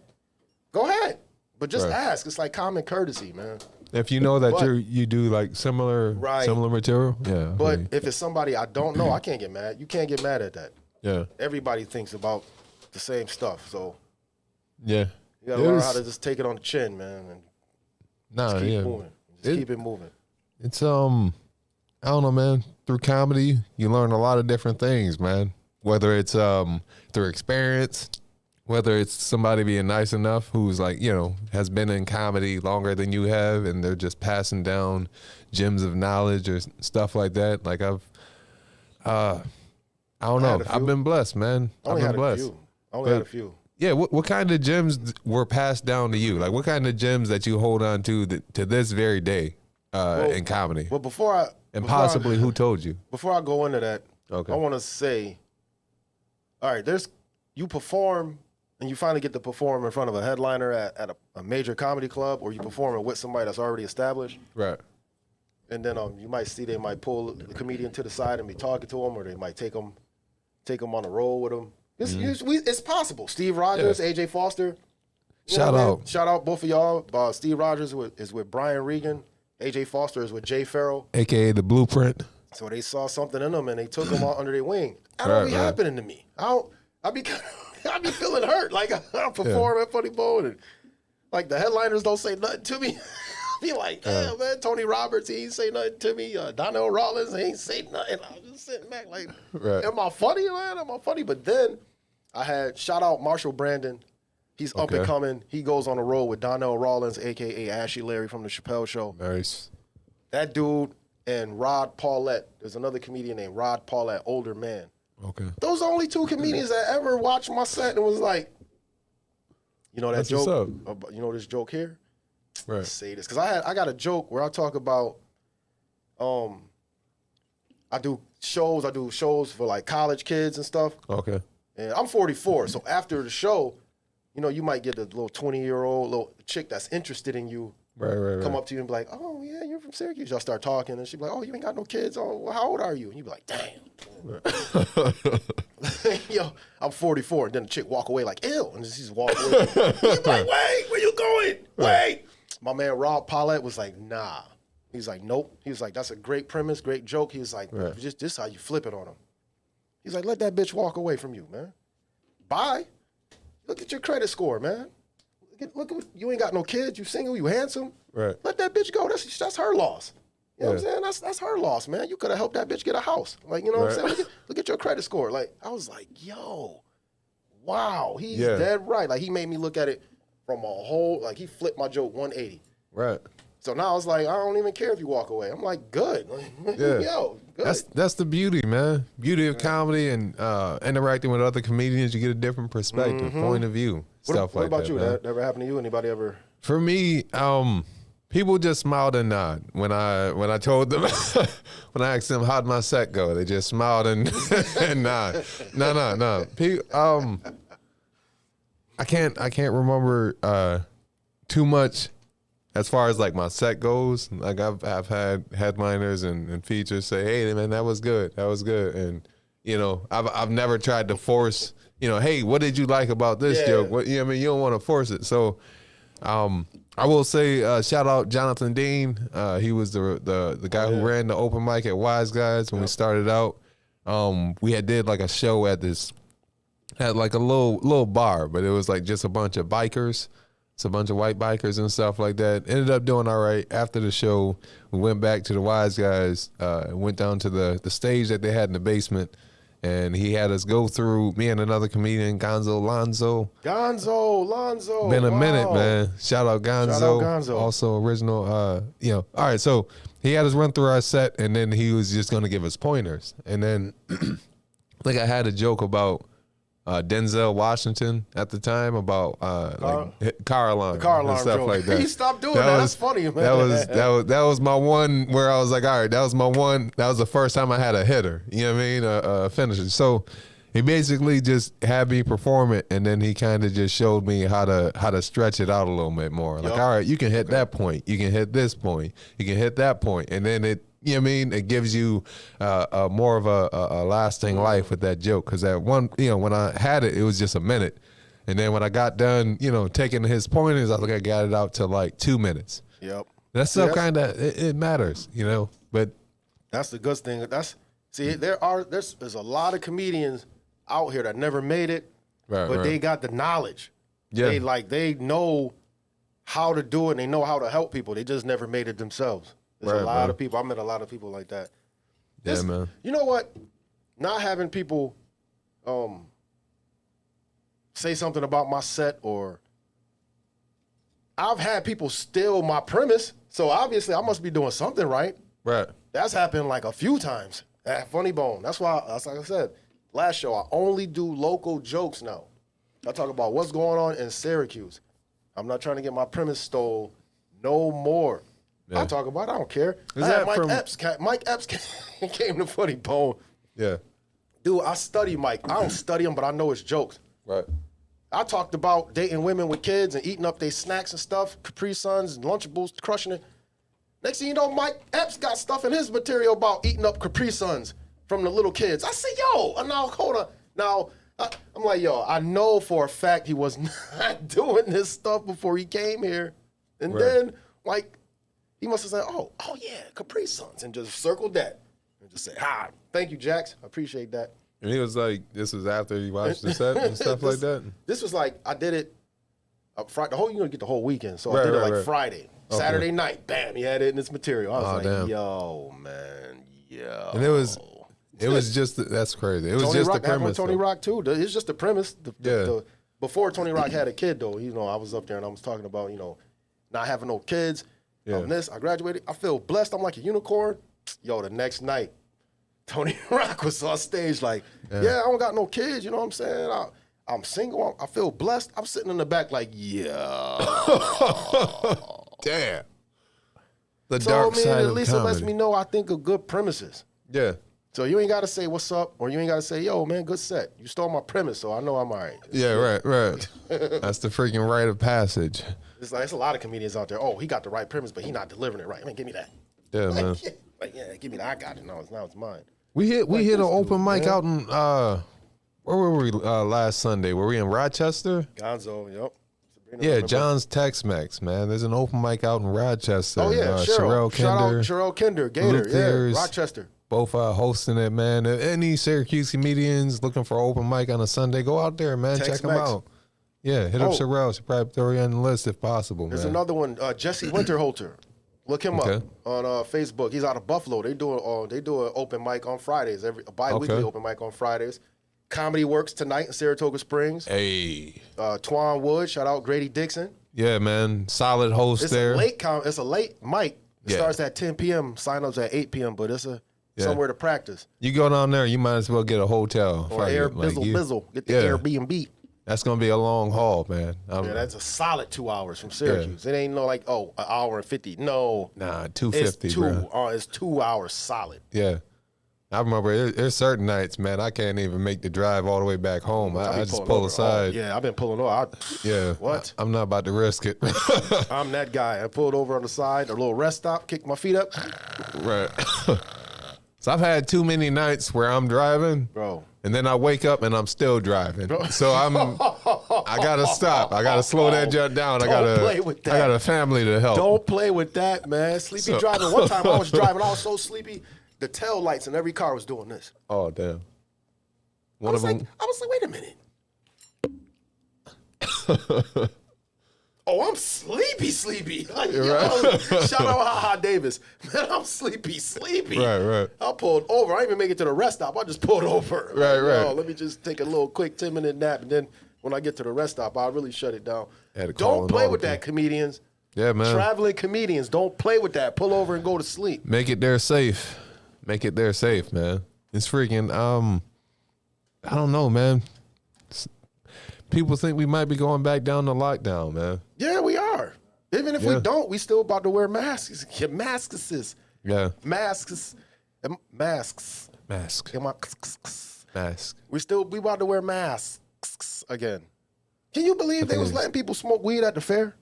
Go ahead, but just ask. It's like common courtesy, man. If you know that you do like similar material, yeah. But if it's somebody I don't know, I can't get mad. You can't get mad at that. Yeah. Everybody thinks about the same stuff, so Yeah. you gotta learn how to just take it on the chin, man, and just keep moving. Keep it moving. It's I don't know, man. Through comedy, you learn a lot of different things, man. Whether it's through experience, whether it's somebody being nice enough who's like, has been in comedy longer than you have, and they're just passing down gems of knowledge or stuff like that. Like I don't know. I've been blessed, man. I've been blessed. I only had a few. Yeah, what kind of gems were passed down to you? Like, what kind of gems that you hold on to this very day in comedy? Well, possibly who told you? Before I go into that, Okay. I want to say, all right, you perform and you finally get to perform in front of a headliner at a major comedy club, or you performing with somebody that's already established. Right. And then you might see they might pull the comedian to the side and be talking to him, or they might take him on a roll with him. It's possible. Steve Rogers, AJ Foster. Shout out. Shout out both of y'all. Steve Rogers is with Brian Regan. AJ Foster is with Jay Farrell. AKA The Blueprint. So they saw something in them and they took them out under their wing. That don't be happening to me. I be feeling hurt. Like I perform at Funny Bone and like the headliners don't say nothing to me. Be like, damn, man, Tony Roberts, he ain't say nothing to me. Donnell Rollins, he ain't say nothing. I was just sitting back like, am I funny, man? Am I funny? But then I had, shout out Marshall Brandon. He's up and coming. He goes on a roll with Donnell Rollins, a.k.a. Ashy Larry from the Chappelle Show. Nice. That dude and Rod Paulette. There's another comedian named Rod Paulette, older man. Okay. Those are the only two comedians that ever watched my set and was like, you know that That's joke? You know this joke here? Right. Say this because I got a joke where I talk about I do shows for like college kids and stuff. Okay. And I'm 44, so after the show, you might get a little 20-year-old little chick that's interested in you Right. Come up to you and be like, oh, yeah, you're from Syracuse. Y'all start talking, and she'd be like, oh, you ain't got no kids? Oh, well, how old are you? And you'd be like, damn. Yo, I'm 44. And then the chick walk away like, ew. And she's walk away. You'd be like, wait, where you going? Wait. My man Rob Paulette was like, nah. He's like, nope. He was like, that's a great premise, great joke. He was like, just this how you flip it on him. He's like, let that bitch walk away from you, man. Bye. Look at your credit score, man. Look at you ain't got no kids. You single. You handsome. Right. Let that bitch go. That's her loss. You know what I'm saying? That's her loss, man. You could have helped that bitch get a house. Like, you know what I'm saying? Look at your credit score. Like, I was like, yo, wow, he's dead right. Like, he made me look at it from a whole, like, he flipped my joke 180. Right. So now I was like, I don't even care if you walk away. I'm like, good. Yo, good. That's the beauty, man. Beauty of comedy and interacting with other comedians. You get a different perspective, point of view, stuff like that. What about you? Man. That ever happened to you? Anybody ever? For me, people just smiled and nod when I told them when I asked them how'd my set go. They just smiled and and nod. No. I can't remember too much as far as like my set goes. Like I've had headliners and features say, hey man, that was good, and you know I've never tried to force, you know, hey, what did you like about this joke? What, you know what I mean, you don't want to force it. So I will say shout out Jonathan Dean. He was the guy who ran the open mic at Wise Guys when we started out. We did like a show at like a little bar, but it was like just a bunch of bikers. It's a bunch of white bikers and stuff like that. Ended up doing all right. After the show, we went back to the Wise Guys, went down to the stage that they had in the basement, and he had us go through, me and another comedian, Gonzo Lonzo. Been a minute, man. Shout out Gonzo. Also original, you know. All right, so he had us run through our set, and then he was just going to give us pointers. And then I think I had a joke about Denzel Washington at the time about like car alarm and stuff joke. Like that. He stopped doing that. That's funny, man. That was my one where I was like, all right, that was my one. That was the first time I had a hitter. You know what I mean? A finisher. So he basically just had me perform it, and then he kind of just showed me how to stretch it out a little bit more. Like, all right, you can hit that point, you can hit this point, you can hit that point, and then it. You know what I mean? It gives you more of a lasting life with that joke. Because that one, you know, when I had it, it was just a minute. And then when I got done, you know, taking his pointers, I think I got it out to like 2 minutes. Yep. That stuff kind of, it matters, you know. But that's the good thing. There's a lot of comedians out here that never made it, but they got the knowledge. Yeah. They know how to do it and they know how to help people. They just never made it themselves. There's a lot of people. I met a lot of people like that. Yeah, man. You know what? Not having people say something about my set, or I've had people steal my premise, so obviously I must be doing something right. Right. That's happened like a few times at Funny Bone. That's why, like I said, last show, I only do local jokes now. I talk about what's going on in Syracuse. I'm not trying to get my premise stole no more. Yeah. I talk about it. I don't care. Mike Epps came to Funny Bone. Yeah. Dude, I study Mike. I don't study him, but I know his jokes. Right. I talked about dating women with kids and eating up their snacks and stuff, Capri Suns and Lunchables, crushing it. Next thing you know, Mike Epps got stuff in his material about eating up Capri Suns from the little kids. I said, yo, now hold on. Now, I'm like, yo, I know for a fact he was not doing this stuff before he came here. And then, like, he must have said, oh yeah, Capri Suns, and just circled that. And just say, thank you, Jax. I appreciate that. And he was like, this was after you watched the set and stuff like that? This was like, I did it Friday. You're going to get the whole weekend. So I did it Friday. Okay. Saturday night, bam, he had it in his material. I was like, yo, man, yo. And it was just, that's crazy. It was just the premise. Tony Rock, too. It's just the premise. Before Tony Rock had a kid, though, you know, I was up there and I was talking about, you know, not having no kids. I graduated. I feel blessed. I'm like a unicorn. Yo, the next night, Tony Rock was on stage like, I don't got no kids. You know what I'm saying? I'm single. I feel blessed. I'm sitting in the back like, damn. The dark side of comedy. At least it lets me know I think of good premises. Yeah. So you ain't got to say what's up, or you ain't got to say, yo, man, good set. You stole my premise, so I know I'm all right. Yeah, right. That's the freaking rite of passage. It's like it's a lot of comedians out there. Oh, he got the right premise, but he not delivering it right. Man, give me that. Yeah, man. Like, yeah, give me that. I got it. Now it's mine. We hit an open mic man. out in where were we last Sunday? Were we in Rochester? Gonzo, yep. Yeah, John's Tex-Mex, man. There's an open mic out in Rochester. Oh yeah, Sherelle Kinder, Shout out Sherelle Kinder, Gator, Luke Fears, Rochester. both hosting it, man. Any Syracuse comedians looking for open mic on a Sunday, go out there, man. Check them out. Yeah, hit up Sherelle. She'll probably throw you on the list if possible, There's man. another one, Jesse Winterholter. Look him up on Facebook. He's out of Buffalo. They do an open mic on Fridays, a bi-weekly open mic on Fridays. Comedy Works tonight in Saratoga Springs. Hey. Twan Wood, shout out Grady Dixon. Yeah, man. Solid host It's there. It's a late mic. It starts at 10 p.m. Sign-ups at 8 p.m., but it's somewhere to practice. You go down there, you might as well get a hotel. Or bizzle. Get the Airbnb. That's going to be a long haul, man. Yeah, that's a solid 2 hours from Syracuse. It ain't an hour and 50. No. Nah, 250, bro. It's 2 hours solid. Yeah. I remember there's certain nights, man, I can't even make the drive all the way back home. I just pull aside. Yeah, I've been pulling over. What? I'm not about to risk it. I'm that guy. I pulled over on the side, a little rest stop, kicked my feet up. Right. So I've had too many nights where I'm driving, bro, and then I wake up and I'm still driving. So I gotta stop. I gotta slow that jump down. Don't play with that. I got a family to help. Don't play with that, man. Sleepy driving. One time I was driving, I was so sleepy. The tail lights in every car was doing this. Oh damn! I was like, wait a minute. Oh, I'm sleepy. Like, shout out Ha Davis. Man, I'm sleepy. Right. I pulled over. I didn't even make it to the rest stop. I just pulled over. Right. Let me just take a little quick 10-minute nap, and then when I get to the rest stop, I'll really shut it down. Don't play with that, comedians. Yeah, man. Traveling comedians, don't play with that. Pull over and go to sleep. Make it there safe. Man. It's freaking, I don't know, man. People think we might be going back down to lockdown, man. Yeah, we are. Even if we don't, we still about to wear masks. Masks. Yeah. Masks. We about to wear masks again. Can you believe they was letting people smoke weed at the fair?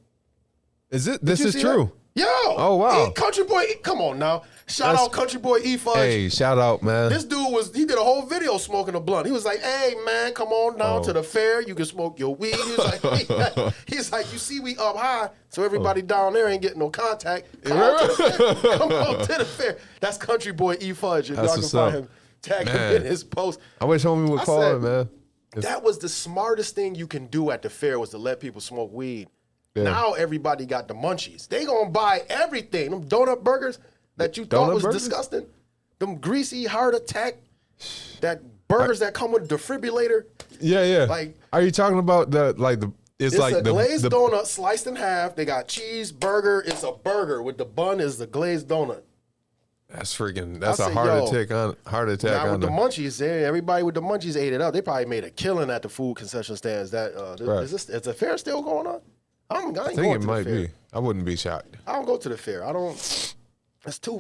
Is it? This is true. That? Yo! Oh, wow. Country Boy, come on now. Shout out Country Boy E Fudge. Hey, shout out, man. This dude he did a whole video smoking a blunt. He was like, hey, man, come on down to the fair. You can smoke your weed. He's like, you see, we up high, so everybody down there ain't getting no contact. Come on to the fair. That's Country Boy E Fudge. If y'all can find him, tag him in his post. I wish homie would call him, man. That was the smartest thing you can do at the fair was to let people smoke weed. Yeah. Now everybody got the munchies. They gonna buy everything. Them donut burgers that you thought was disgusting. Them greasy heart attack, that burgers that come with a defibrillator. Yeah. Like, are you talking about it's like a glazed donut sliced in half. They got cheese, burger. It's a burger with the bun is the glazed donut. That's a heart attack on the munchies. Everybody with the munchies ate it up. They probably made a killing at the food concession stands. Is the fair still going on? I think it might be. I wouldn't be shocked. I don't go to the fair.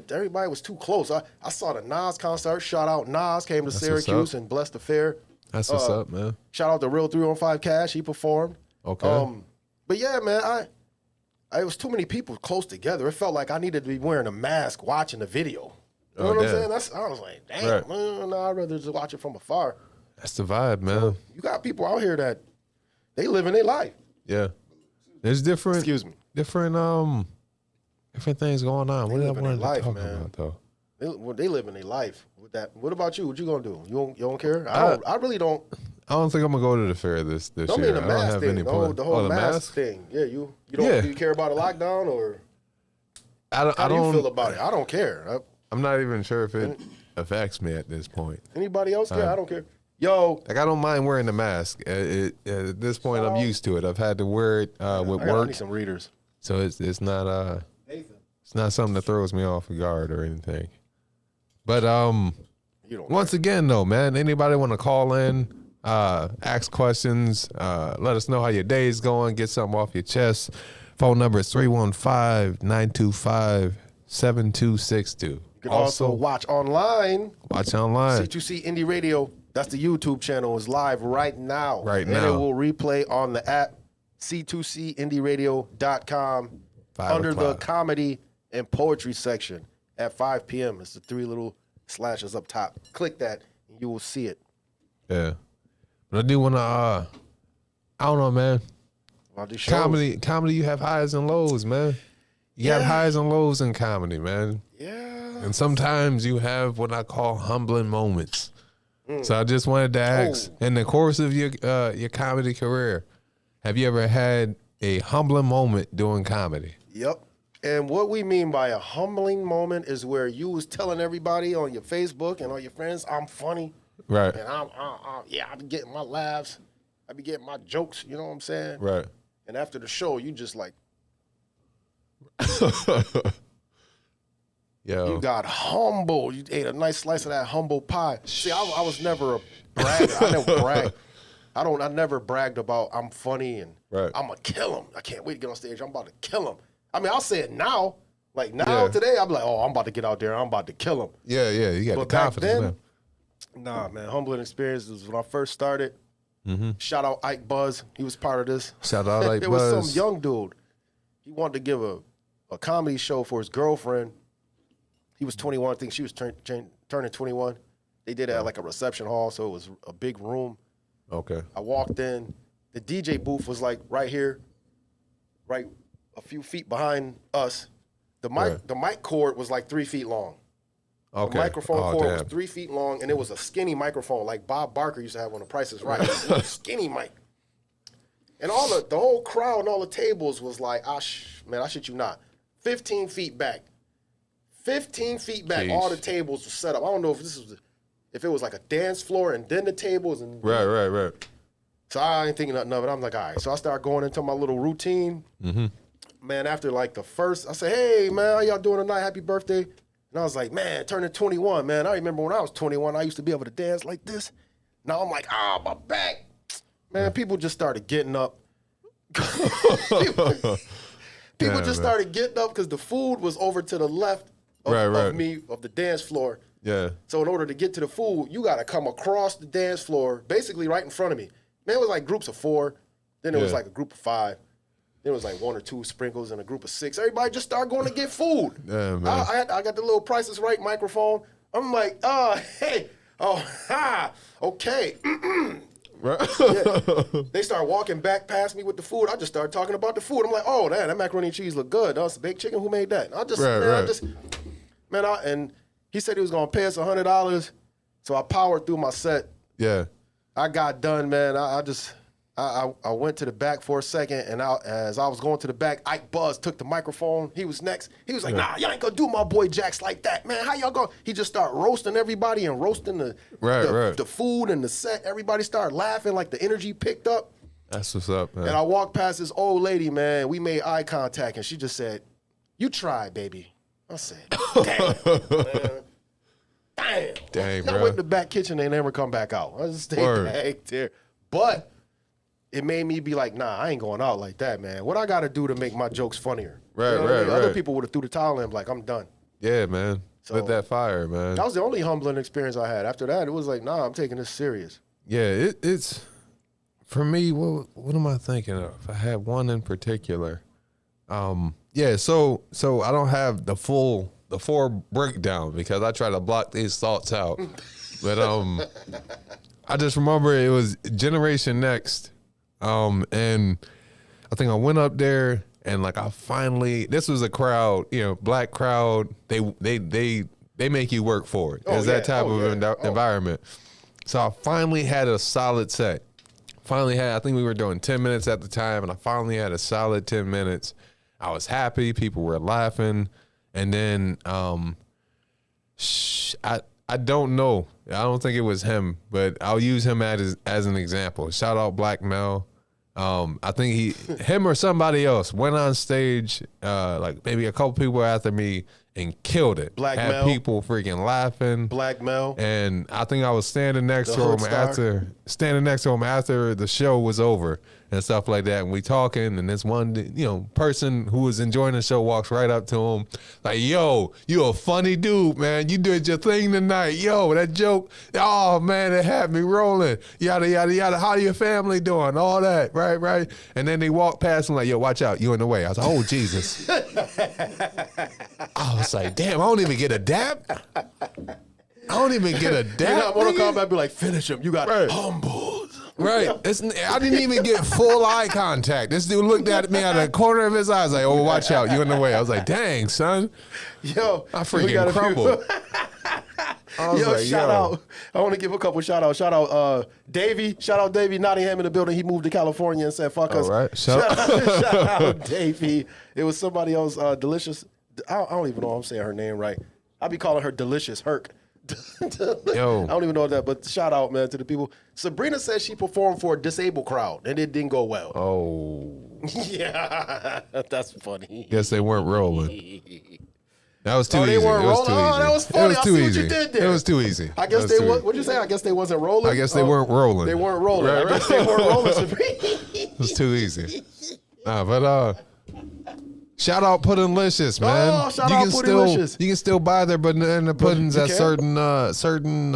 Everybody was too close. I saw the Nas concert. Shout out Nas came to Syracuse and blessed the fair. That's what's up, man. Shout out to Real 315 Cash. He performed. Okay. But yeah, man, it was too many people close together. It felt like I needed to be wearing a mask watching the video. You know what I'm saying? I was like, damn, man, I'd rather just watch it from afar. That's the vibe, man. So you got people out here that they living their life. Yeah. There's different. Excuse me. Different things going on. What did I want to talk about though? They living their life with that. What about you? What you gonna do? You don't care? I really don't. I don't think I'm gonna go to the fair this year. Don't mean the I don't mask have thing. any plans. The whole the mask thing. Yeah, you don't. Do you care about a lockdown or? How do you feel about it? I don't care. I'm not even sure if it affects me at this point. Anybody else care? I don't care. Yo, I don't mind wearing the mask. At this point, I'm used to it. I've had to wear it with work. I need some readers. So it's not it's not something that throws me off guard or anything. But once again though, man, anybody want to call in, ask questions, let us know how your day is going, get something off your chest. Phone number is 315-925-7262. You can also watch online. C2C Indie Radio. That's the YouTube channel. Is live right now. And it will replay on the app. c2cindieradio.com, 5 under the o'clock. comedy and poetry section at 5 p.m. It's the 3 little slashes up top. Click that and you will see it. Yeah. But I do want to, I don't know, man. About these shows. Comedy, you have highs and lows, man. You have highs and lows in comedy, man. Yeah. And sometimes you have what I call humbling moments. So I just wanted to ask, in the course of your comedy career, have you ever had a humbling moment doing comedy? Yep. And what we mean by a humbling moment is where you was telling everybody on your Facebook and all your friends, I'm funny. Right. And I be getting my laughs. I be getting my jokes, you know what I'm saying? Right. And after the show, you just like, Yo. you got humble. You ate a nice slice of that humble pie. See, I was never a bragger. I never bragged. I never bragged about I'm funny and Right. I'm going to kill him. I can't wait to get on stage. I'm about to kill him. I mean, I'll say it now. Like now, today, I'm like, oh, I'm about to get out there. I'm about to kill him. Yeah, you got But the back confidence, then, man. nah, man, humbling experiences when I first started. Shout out Ike Buzz. He was part of this. Shout out Ike There was Buzz. some young dude. He wanted to give a comedy show for his girlfriend. He was 21. I think she was turning 21. They did it at like a reception hall, so it was a big room. Okay. I walked in. The DJ booth was like right here, right a few feet behind us. The mic cord was like 3 feet long. Okay. The microphone cord was damn. 3 feet long, and it was a skinny microphone like Bob Barker used to have on The Price is Right. It was a skinny mic. And all the whole crowd and all the tables was like, man, I shit you not, 15 feet back. 15 feet back, Jeez. all the tables were set up. I don't know if it was like a dance floor and then the tables. And Right. so I ain't thinking nothing of it. I'm like, all right. So I started going into my little routine. Man, after like the first, I said, hey, man, how y'all doing tonight? Happy birthday. And I was like, man, turning 21, man. I remember when I was 21, I used to be able to dance like this. Now I'm like, my back. Man, people just started getting up. People just started getting up because the food was over to the left of me, of the dance floor. Yeah. So in order to get to the food, you got to come across the dance floor, basically right in front of me. Man, it was like groups of 4. Then it was like a group of 5. Then it was like 1 or 2 sprinkles and a group of 6. Everybody just started going to get food. Yeah, man. I got the little Price is Right microphone. I'm like, hey, okay. Right. They start walking back past me with the food. I just started talking about the food. I'm like, oh, damn, that macaroni and cheese look good. That's baked chicken. Who made that? And he said he was gonna pay us $100. So I powered through my set. Yeah. I got done, man. I went to the back for a second, and as I was going to the back, Ike Buzz took the microphone. He was next. He was like, nah, y'all ain't gonna do my boy Jax like that, man. How y'all going? He just started roasting everybody and roasting the food and the set. Everybody started laughing, like the energy picked up. That's what's up, man. And I walked past this old lady, man. We made eye contact, and she just said, you try, baby. I said, damn, man. Damn, bro. I went in the back kitchen and never come back out. I just stayed back there. But it made me be like, nah, I ain't going out like that, man. What I got to do to make my jokes funnier? Right. Other people would have threw the towel in, like, I'm done. Yeah, man. So, Lit that fire, man. That was the only humbling experience I had. After that, it was like, nah, I'm taking this serious. Yeah, it's for me. What am I thinking of? I had one in particular. Yeah. So I don't have the full breakdown because I try to block these thoughts out. But I just remember it was Generation Next. And I think I went up there and like this was a crowd, black crowd. They make you work for it. It's that type of environment. So I finally had a solid set. I think we were doing 10 minutes at the time, and I finally had a solid 10 minutes. I was happy. People were laughing. And then I don't know. I don't think it was him, but I'll use him as an example. Shout out Black Mel. I think him or somebody else went on stage, like maybe a couple people after me, and killed it. Had Mel. People freaking laughing. Black Mel. And I think I was standing next to him after the show was over. and stuff like that. And we talking, and this one, person who was enjoying the show walks right up to him, like, "Yo, you a funny dude, man. You did your thing tonight. Yo, that joke, oh man, it had me rolling. Yada yada yada. How your family doing? All that, right." And then they walk past him like, "Yo, watch out, you in the way." I was like, "Oh Jesus." I was like, "Damn, I don't even get a dap. I don't even get a dap." Mortal Kombat be like, "Finish him. You got humbled." Right. I didn't even get full eye contact. This dude looked at me out of the corner of his eyes like, "Oh, watch out, you in the way." I was like, "Dang, son." Yo, I freaking crumbled. Shout out. I want to give a couple shout outs. Shout out Davey. Shout out Davey Nottingham in the building. He moved to California and said, "Fuck us." All right. Shout out Davey. It was somebody else, Delicious. I don't even know if I'm saying her name right. I'll be calling her Delicious Herc. Yo. I don't even know that, but shout out, man, to the people. Sabrina said she performed for a disabled crowd and it didn't go well. Oh. Yeah, that's funny. Guess they weren't rolling. That was too they easy. weren't It was rolling. too easy. Oh, that was funny. It was I too see what easy. you did there. It was too easy. I guess they what'd you say? I guess they wasn't rolling. I guess they weren't rolling. They weren't rolling. Right, I guess they weren't rolling. Sabrina. It was too easy. Nah, but shout out Puddinglicious, man. Oh, shout out Puddinglicious. You can still buy their banana puddings you at can? certain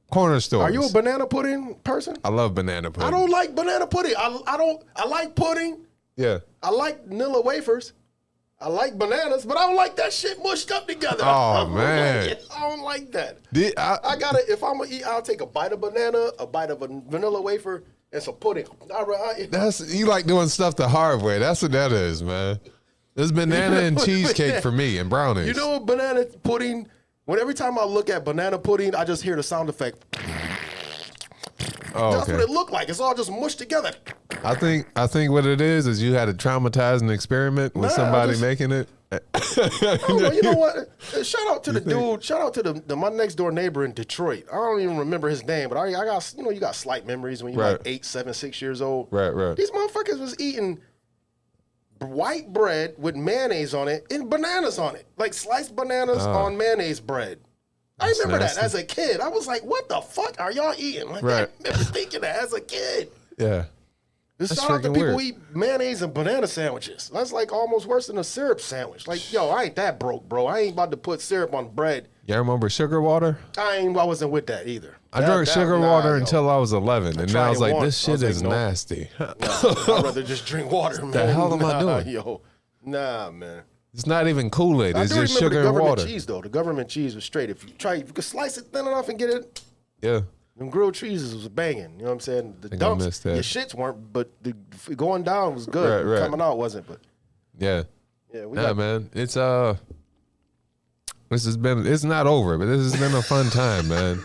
corner stores. Are you a banana pudding person? I love banana pudding. I don't like banana pudding. I like pudding. Yeah. I like vanilla wafers. I like bananas, but I don't like that shit mushed up together. Oh, man. I don't like that. I gotta, if I'm gonna eat, I'll take a bite of banana, a bite of a vanilla wafer, and some pudding. You like doing stuff the hard way. That's what that is, man. There's banana and cheesecake for me and brownies. You know, banana pudding, every time I look at banana pudding, I just hear the sound effect. Oh, That's what it looked like. It's all just mushed together. I think what it is you had a traumatizing experiment with somebody making it. You know what? Shout out to the dude. Shout out to my next door neighbor in Detroit. I don't even remember his name, but I got, you got slight memories when you're like 8, 7, 6 years old. Right. These motherfuckers was eating white bread with mayonnaise on it and bananas on it, like sliced bananas on mayonnaise bread. I remember that as a kid. I was like, "What the fuck are y'all eating?" Like, I remember thinking that as a kid. Yeah. Shout out to people who eat mayonnaise and banana sandwiches. That's like almost worse than a syrup sandwich. Like, yo, I ain't that broke, bro. I ain't about to put syrup on bread. You remember sugar water? I wasn't with that either. I drank sugar water until I was 11, and now I was like, this shit is nasty. I'd rather just drink water, man. The hell am I doing? Yo, nah, man. It's not even Kool-Aid. It's just sugar the and water. Cheese, though. The government cheese was straight. If you could slice it thin enough and get it. Yeah. Them grilled cheeses was banging. You know what I'm saying? The dumps, your shits weren't, but the going down was good. Right. Coming out wasn't, but. Yeah. Yeah, man. It's it's not over, but this has been a fun time, man.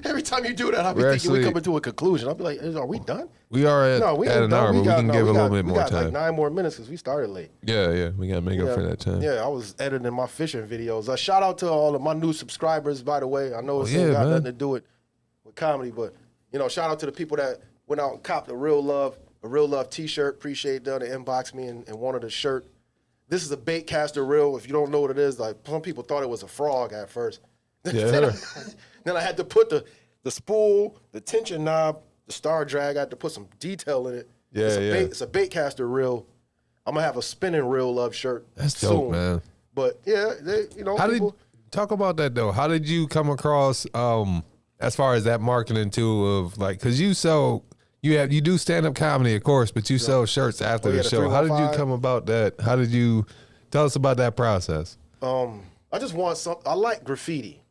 Every time you do that, I'll be thinking we coming to a conclusion. I'll be like, are we done? We are at an hour, but we can give a little bit more time. We got like 9 more minutes because we started late. Yeah. We got to make up for that time. Yeah, I was editing my fishing videos. Shout out to all of my new subscribers, by the way. I know it's got nothing to do with comedy, but, shout out to the people that went out and copped a Real Love t-shirt. Appreciate them to inbox me and wanted a shirt. This is a bait caster reel. If you don't know what it is, like some people thought it was a frog at first. Yeah. Then I had to put the spool, the tension knob, the star drag. I had to put some detail in it. Yeah, it's a bait caster reel. I'm gonna have a spinning Real Love shirt. That's soon. dope, man. But yeah, talk about that though? How did you come across as far as that marketing too of like, because you do stand-up comedy, of course, but you sell shirts after the show. How did you come about that? How did you tell us about that process? I just want something. I like graffiti.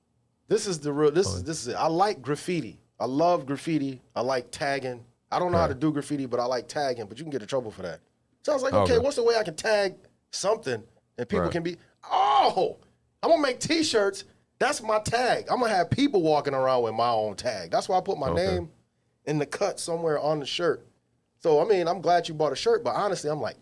This is the real. This is it. I like graffiti. I love graffiti. I like tagging. I don't know how to do graffiti, but I like tagging. But you can get in trouble for that. So I was like, okay, what's the way I can tag something and people can be? Oh, I'm gonna make T-shirts. That's my tag. I'm gonna have people walking around with my own tag. That's why I put my name in the cut somewhere on the shirt. So, I mean, I'm glad you bought a shirt, but honestly, I'm like,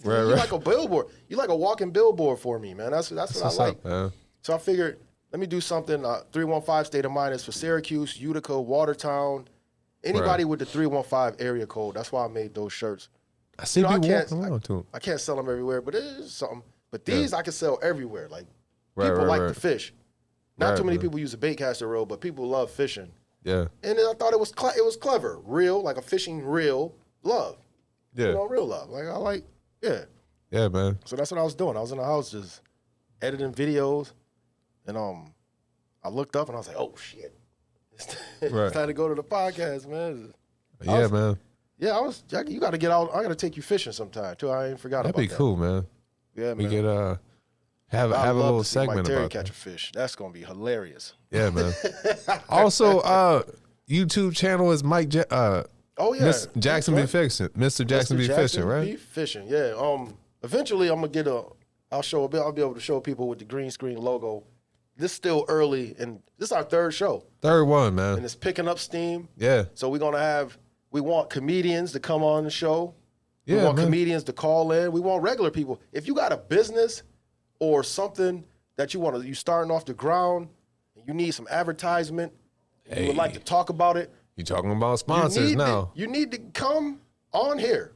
you're like a billboard. You're like a walking billboard for me, man. That's what I like. Up, so I figured, let me do something. 315 State of Mind is for Syracuse, Utica, Watertown, anybody with the 315 area code. That's why I made those shirts. I see people walking around to them. I can't sell them everywhere, but it is something. But these I can sell everywhere. Like, people like to fish. Not too many people use a bait caster reel, but people love fishing. Yeah. And then I thought it was clever, real, like a fishing real love. Yeah. You know, real love. Like I like, yeah. Yeah, man. So that's what I was doing. I was in the house just editing videos, and I looked up and I was like, oh shit, it's time to go to the podcast, man. Man. Yeah, you got to get out. I got to take you fishing sometime too. I ain't forgot about that. That'd be cool, man. Yeah, we man. could have a little segment Terry about catch that. a fish. That's gonna be hilarious. Yeah, man. Also, YouTube channel is Mike. Oh yeah, MrJaxnBeFishing. MrJaxnBeFishing, right? Be-fishing, yeah. Eventually I'm gonna I'll be able to show people with the green screen logo. This is still early, and this is our third show. Third one, man. And it's picking up steam. Yeah. So we want comedians to come on the show. Yeah, we want man. comedians to call in. We want regular people. If you got a business or something that you starting off the ground, you need some advertisement, and you would like to talk about it. You talking about sponsors now. You need to come on here.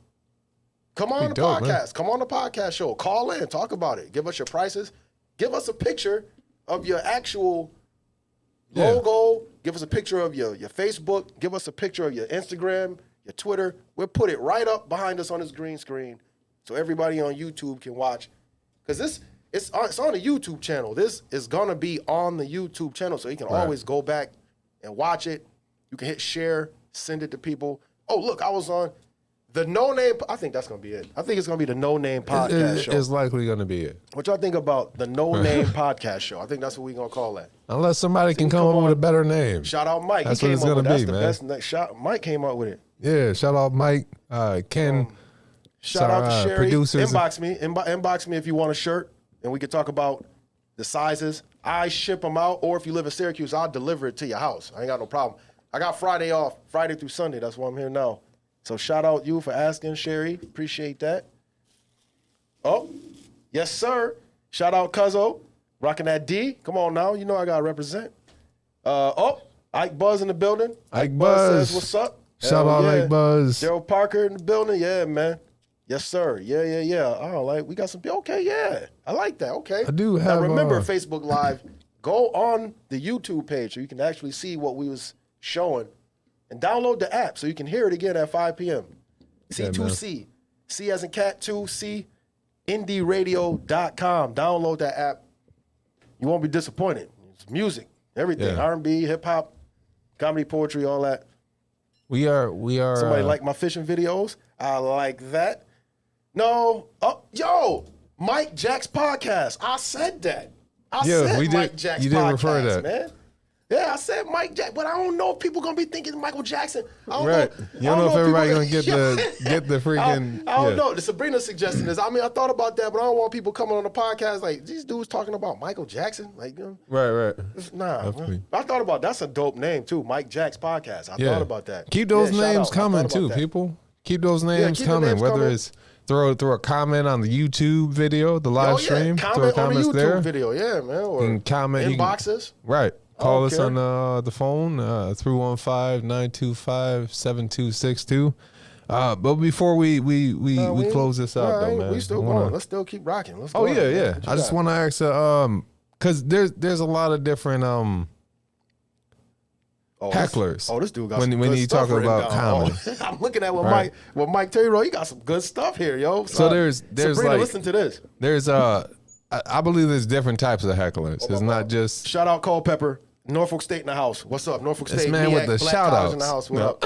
Come on the dope, podcast. Man. Come on the podcast show. Call in. Talk about it. Give us your prices. Give us a picture of your actual logo. Give us a picture of your Facebook. Give us a picture of your Instagram, your Twitter. We'll put it right up behind us on this green screen so everybody on YouTube can watch. Because it's on the YouTube channel. This is going to be on the YouTube channel, so you can always go back and watch it. You can hit share, send it to people. Oh, look, I was on the NoName. I think that's going to be it. I think it's going to be the NoName podcast show. It's likely going to be it. What y'all think about the NoName podcast show? I think that's what we're going to call that. Unless somebody can come up with a better name. Shout out Mike. That's he what came it's up going with to be, man. Best Mike came up with it. Yeah, shout out Mike, Ken. Shout out to Sherry. Producers. Inbox me if you want a shirt, and we could talk about the sizes. I ship them out, or if you live in Syracuse, I'll deliver it to your house. I ain't got no problem. I got Friday off, Friday through Sunday. That's why I'm here now. So shout out you for asking, Sherry. Appreciate that. Oh, yes, sir. Shout out Cuzzo, rocking that D. Come on now. You know I got to represent. Ike Buzz in the building. Ike Buzz says, what's up? Shout out Ike Buzz. Daryl Parker in the building. Yeah, man. Yes, sir. Yeah. Oh, we got some. Okay, yeah. I like that. Okay. I do have. Now remember, Facebook Live, go on the YouTube page so you can actually see what we was showing, and download the app so you can hear it again at 5 p.m. C2C. C as in cat, 2C, indieradio.com. Download that app. You won't be disappointed. It's music, everything, R&B, hip-hop, comedy, poetry, all that. We are. Somebody like my fishing videos? I like that. No. Oh, yo, Mike Jaxn podcast. I said that. Mike Jaxn you did podcast, refer to that, man. Yeah, I said Mike Jaxn, but I don't know if people gonna be thinking Michael Jackson. I don't Right. know. You don't know if everybody people- gonna get the freaking. I don't know. The Sabrina suggestion is. I mean, I thought about that, but I don't want people coming on the podcast like these dudes talking about Michael Jackson. Like, Right. nah. I thought about that's a dope name too, Mike Jaxn podcast. I thought about that. Keep those Yeah, shout names out. I coming thought too, about that. people. Keep those names keep the coming. names Whether coming. it's throw a comment on the YouTube video, the live stream, throw comment on the comments YouTube there. video, yeah, man. Or And comment inboxes. Right. Call us care. on the phone, 315-925-7262. But before we close this out, though, man. We still going. Let's still keep rocking. Let's go. Yeah. I just want to ask, because there's a lot of different hecklers. This dude got when some when good you stuff talk written about down. comedy. I'm looking at Right. what Mike Terry wrote. He got some good stuff here, yo. So there's Sabrina, like listen to this. there's I believe there's different types of hecklers. It's not just Shout out Culpepper. Norfolk State in the house. What's up, Norfolk This State? man with the Black shout College outs. in the house. What up?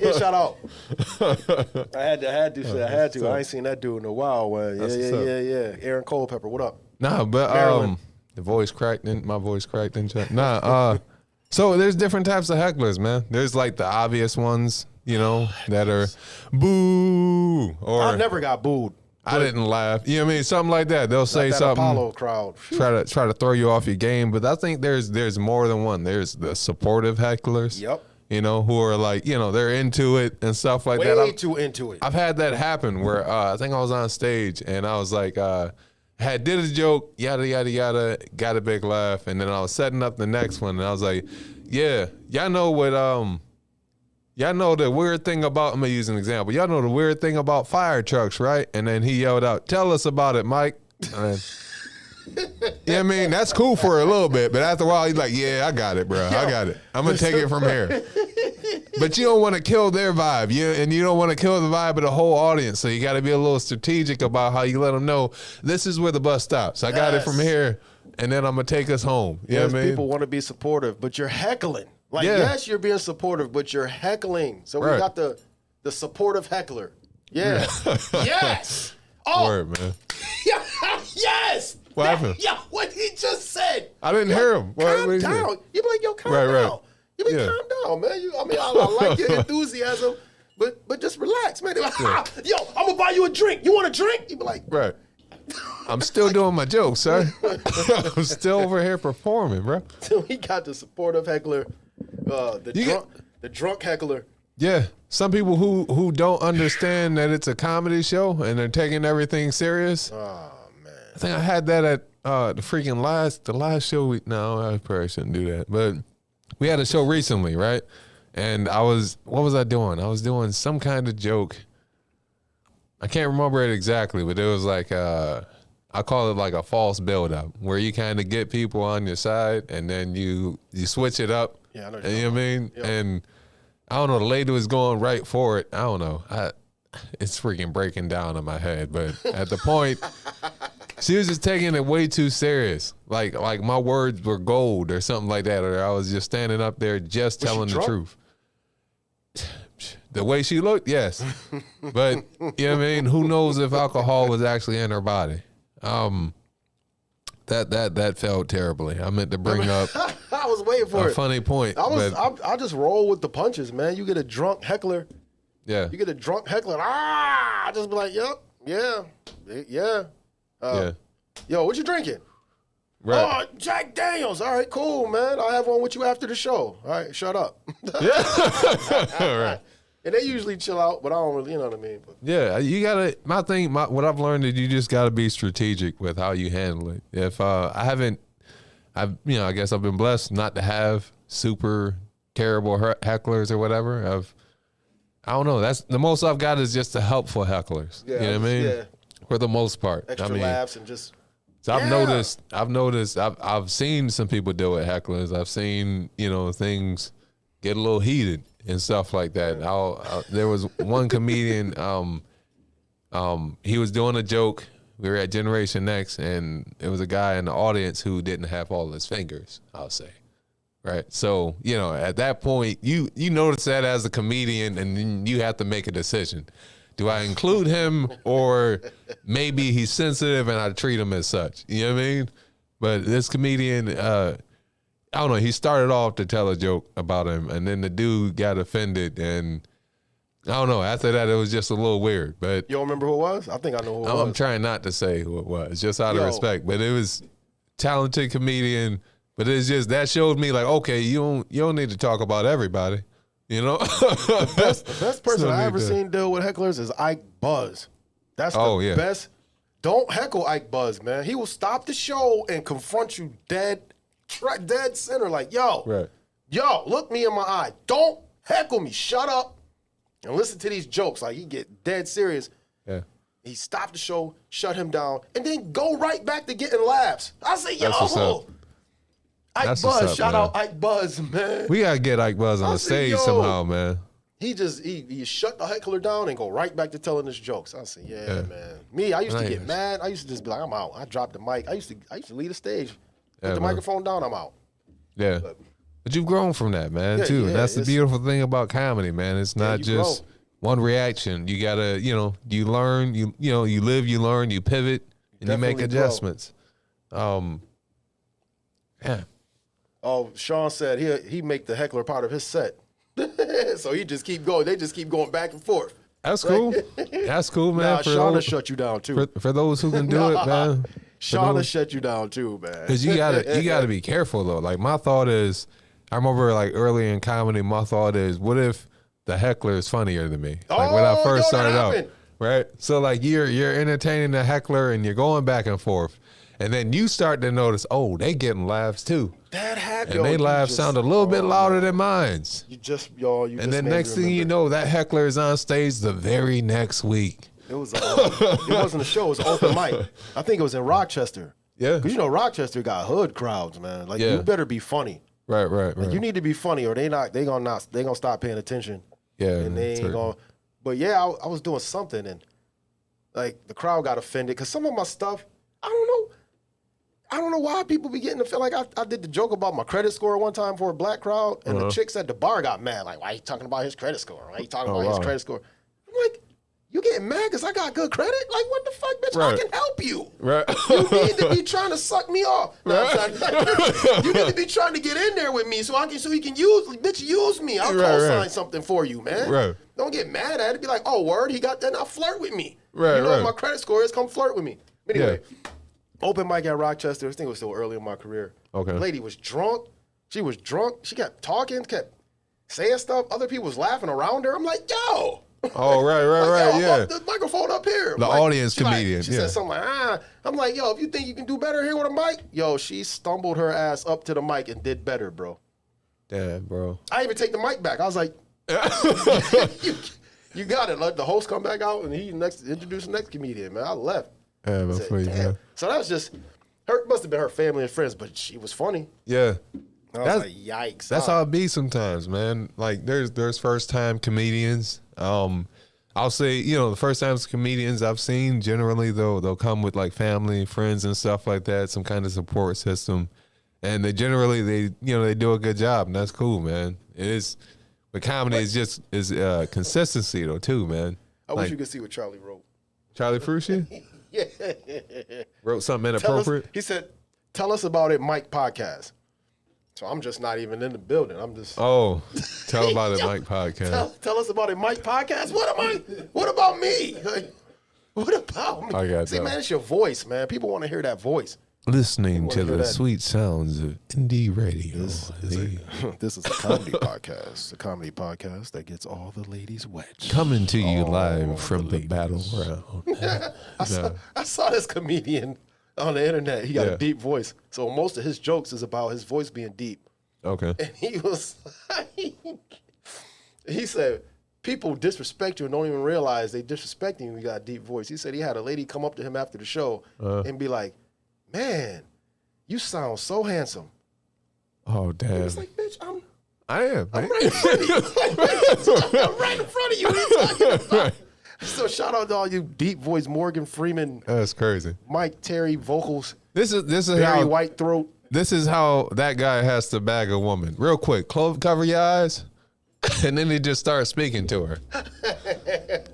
Yeah, shout out. I had to. I ain't seen that dude in a while. That's what's up. Yeah. Aaron Culpepper. What up? Nah, but Maryland. my voice cracked in chat. Nah, so there's different types of hecklers, man. There's like the obvious ones, that are boo or I never got booed. I didn't laugh. You know what I mean? Something like that. They'll say That something, Apollo crowd. try to throw you off your game. But I think there's more than one. There's the supportive hecklers. Yep. Who are like, they're into it and stuff like that. Way too into it. I've had that happen where I think I was on stage and I was like, did a joke, yada, yada, yada, got a big laugh. And then I was setting up the next one and I was like, yeah, y'all know what, y'all know the weird thing about, I'm going to use an example. Y'all know the weird thing about fire trucks, right? And then he yelled out, tell us about it, Mike. And Yeah, I mean, that's cool for a little bit, but after a while, he's like, yeah, I got it, bro. I got it. I'm going to take it from here. But you don't want to kill their vibe, and you don't want to kill the vibe of the whole audience, so you got to be a little strategic about how you let them know, this is where the bus stops. I got it from here, and then I'm going to take us home. You know what I mean? People want to be supportive, but you're heckling. Like, yes, you're being supportive, but you're heckling. So we got the supportive heckler. Yeah. Yes. Oh. Word, man. Yes. What happened? Yeah, what he just said. I didn't hear him. Calm down. You be like, yo, calm down. You be calm down, man. I like your enthusiasm, but just relax, man. Like, yo, I'm gonna buy you a drink. You want a drink? You be like, right. I'm still doing my jokes, sir. I'm still over here performing, bro. So he got the supportive heckler, the drunk heckler. Yeah, some people who don't understand that it's a comedy show and they're taking everything serious. Oh man, I think I had that at the last show. No, I probably shouldn't do that, but we had a show recently, right? And what was I doing? I was doing some kind of joke. I can't remember it exactly, but it was like I call it like a false build-up, where you kind of get people on your side and then you switch it up. Yeah, I know. You know what I mean? Yep. And I don't know, the lady was going right for it. I don't know. It's freaking breaking down in my head. But at the point, she was just taking it way too serious. Like my words were gold or something like that. Or I was just standing up there just telling the truth. The way she looked, yes. But, you know what I mean? Who knows if alcohol was actually in her body? That felt terribly. I meant to bring up I was waiting for a funny point. I just roll with the punches, man. You get a drunk heckler. Yeah. You get a drunk heckler. I just be like, yep, yeah. Yo, what you drinking? Right. Oh, Jack Daniels. All right, cool, man. I'll have one with you after the show. All right, shut up. All right. And they usually chill out, but I don't really, you know what I mean? But, yeah, you gotta. What I've learned is you just gotta be strategic with how you handle it. If I guess I've been blessed not to have super terrible hecklers or whatever. I don't know. That's the most I've got is just the helpful hecklers. yeah, you know what I mean? Yeah. For the most part, Extra laughs and just. So I've noticed. I've seen some people deal with hecklers. I've seen things get a little heated and stuff like that. There was one comedian. He was doing a joke. We were at Generation Next, and it was a guy in the audience who didn't have all his fingers, I'll say. Right. So, at that point, you notice that as a comedian, and then you have to make a decision. Do I include him, or maybe he's sensitive and I treat him as such? You know what I mean? But this comedian, I don't know, he started off to tell a joke about him, and then the dude got offended, and I don't know. After that, it was just a little weird. But you don't remember who it was? I think I know who it was. I'm trying not to say who it was, just out of respect. But it was talented comedian. But it's just, that showed me like, okay, you don't need to talk about everybody. The best person I ever seen deal with hecklers is Ike Buzz. That's the best. Don't heckle Ike Buzz, man. He will stop the show and confront you dead center. Like, yo, look me in my eye. Don't heckle me. Shut up and listen to these jokes. Like, he get dead serious. Yeah. He stopped the show, shut him down, and then go right back to getting laughs. I say, yo. Ike Buzz, shout out Ike Buzz, man. We gotta get Ike Buzz on the stage somehow, man. He shut the heckler down and go right back to telling his jokes. I said, yeah, man. Me, I used to get mad. I used to just be like, I'm out. I dropped the mic. I used to leave the stage. Put the microphone down, I'm out. Yeah. But you've grown from that, man, too. Yeah, and that's the beautiful thing about comedy, man. It's not just one reaction. You gotta, you learn, you live, you learn, you pivot, and you make adjustments. Yeah. Oh, Sean said he make the heckler part of his set. So he just keep going. They just keep going back and forth. That's cool. That's cool, man. Nah, Sean will shut you down too. For those who can do it, man. Sean will shut you down too, man. Because you gotta be careful though. Like, my thought is, I remember like early in comedy, my thought is, what if the heckler is funnier than me? Like when I first started out, right? So like you're entertaining the heckler and you're going back and forth. And then you start to notice, they getting laughs too. That happened. And they laughs sound a little bit louder than mine. And then next thing you know, that heckler is on stage the very next week. It wasn't a show, it was an open mic. I think it was in Rochester. Yeah. Because, Rochester got hood crowds, man. Like, you better be funny. Right. Like, you need to be funny or they gonna stop paying attention. Yeah. And they ain't gonna. But yeah, I was doing something and like the crowd got offended because some of my stuff, I don't know why people be getting to feel like I did the joke about my credit score one time for a black crowd and the chicks at the bar got mad. Like, why are you talking about his credit score? Why are you talking about his credit score? I'm like, you getting mad because I got good credit? Like, what the fuck, bitch? I can help you. Right. You need to be trying to suck me off. No, you need to be trying to get in there with me so you can use me. I'll co-sign something for you, man. Right. Don't get mad at it. Be like, oh, word, he got that. Now flirt with me. Right. What my credit score is? Come flirt with me. Anyway, open mic at Rochester. I think it was still early in my career. Okay. The lady was drunk. She was drunk. She kept talking, kept saying stuff. Other people was laughing around her. I'm like, yo. Oh, right, yeah. The microphone up here. The audience comedian. She said something like, I'm like, yo, if you think you can do better here with a mic, yo, she stumbled her ass up to the mic and did better, bro. Damn, bro. I didn't even take the mic back. I was like, you got it. Let the host come back out and he introduce the next comedian, man. I left. Yeah, man, please, man. So that was just, must have been her family and friends, but she was funny. Yeah. I was like, yikes. That's how it be sometimes, man. Like there's first time comedians. I'll say, the first time comedians I've seen, generally they'll come with like family, friends and stuff like that, some kind of support system. And they generally they do a good job, and that's cool, man. It is, but comedy is consistency though too, man. I wish you could see what Charlie wrote. Charlie Frushi? Yeah. Wrote something inappropriate? He said, tell us about it, Mike Podcast. So I'm just not even in the building. I'm just. Oh, tell about it, Mike Podcast. Tell us about it, Mike Podcast. What about me? Like, what about me? I got See, that. man, it's your voice, man. People want to hear that voice. Listening to the sweet sounds of indie radio. This is a comedy podcast. A comedy podcast that gets all the ladies wet. Coming to you live from the battleground. I saw this comedian on the internet. He got a deep voice. So most of his jokes is about his voice being deep. Okay. And he was he said, people disrespect you and don't even realize they disrespecting you when you got a deep voice. He said he had a lady come up to him after the show and be like, man, you sound so handsome. Oh, damn. He was like, bitch, I am. I'm right in front of you. I'm right in front of you. What are you talking about? So shout out to all you deep voice Morgan Freeman. That's crazy. Mike Terry vocals. This is Barry how White throat. This is how that guy has to bag a woman. Real quick, cover your eyes, and then he just starts speaking to her.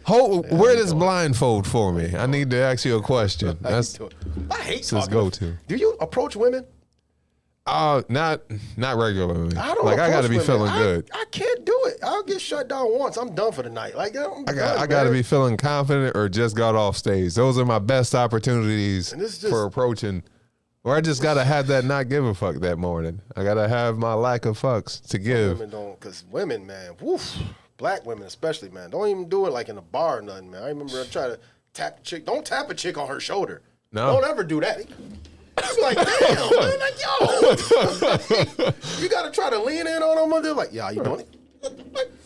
Wear this blindfold for me. I need to ask you a question. I hate his go-to. Do you approach women? Not regularly. I don't. Like I got to be women. feeling good. I can't do it. I'll get shut down once. I'm done for the night. Like I got to be feeling confident or just got off stage. Those are my best opportunities for approaching. Or I just got to have that not give a fuck that morning. I got to have my lack of fucks to give. Women don't, because women, man, woof, black women especially, man, don't even do it like in a bar or nothing, man. I remember I tried to tap a chick. Don't tap a chick on her shoulder. No. Don't ever do that. I was like, damn, man, like, yo. You got to try to lean in on them. They're like, yeah, you doing it?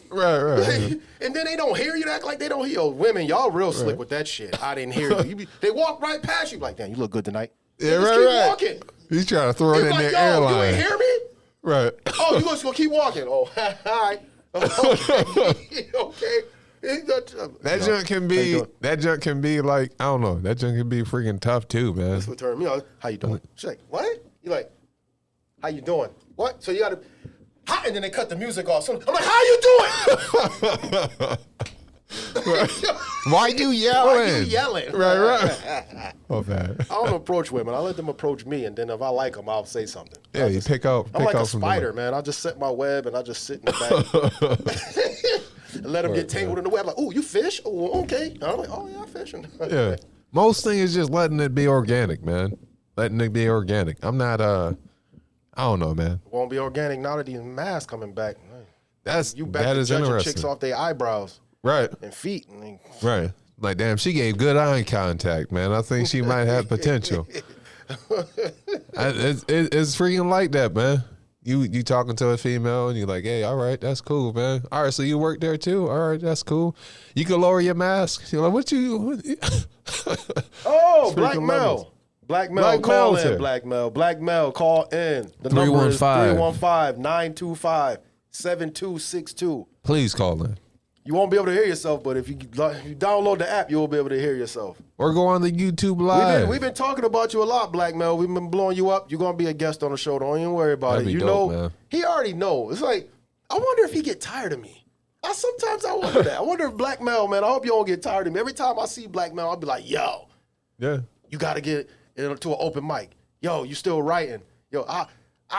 Right. And then they don't hear you. They act like they don't hear you. Women, y'all real slick with that shit. I didn't hear you. They walk right past you like, damn, you look good tonight. Yeah, just keep walking. He's trying to throw it in like, their airline. You ain't hear me? Right. Oh, you just gonna keep walking? Oh, hi. Okay. Okay. That junk can be like, I don't know. That junk can be freaking tough too, man. That's what term. How you doing? She's like, what? You like, how you doing? What? So you gotta, and then they cut the music off. So I'm like, how you doing? Why you yelling? Why you yelling? Right. Oh, bad. I don't approach women. I let them approach me, and then if I like them, I'll say something. Yeah, you pick out. I'm like a spider, man. I just set my web and I just sit in the back and let them get tangled in the web. Like, oh, you fish? Oh, okay. And I'm like, oh yeah, I'm fishing. Yeah. Most thing is just letting it be organic, man. Letting it be organic. I'm not. I don't know, man. It won't be organic now that these masks coming back. That is judging interesting. Chicks off their eyebrows. Right. And feet. Right. Like, damn, she gave good eye contact, man. I think she might have potential. It's freaking like that, man. You talking to a female and you're like, hey, all right, that's cool, man. All right, so you work there too? All right, that's cool. You can lower your mask. You're like, what you? Oh, Black Mel. Black Mel, call in. Black Mel, call in. The number is 315-925-7262. Please call in. You won't be able to hear yourself, but if you download the app, you'll be able to hear yourself. Or go on the YouTube Live. We've been talking about you a lot, Black Mel. We've been blowing you up. You're going to be a guest on the show. Don't even worry about it. You dope, know, man. He already knows. It's like, I wonder if he get tired of me. Sometimes I wonder that. I wonder if Black Mel, man, I hope you don't get tired of me. Every time I see Black Mel, I'll be like, yo, yeah, you got to get into an open mic. Yo, you still writing. Yo, I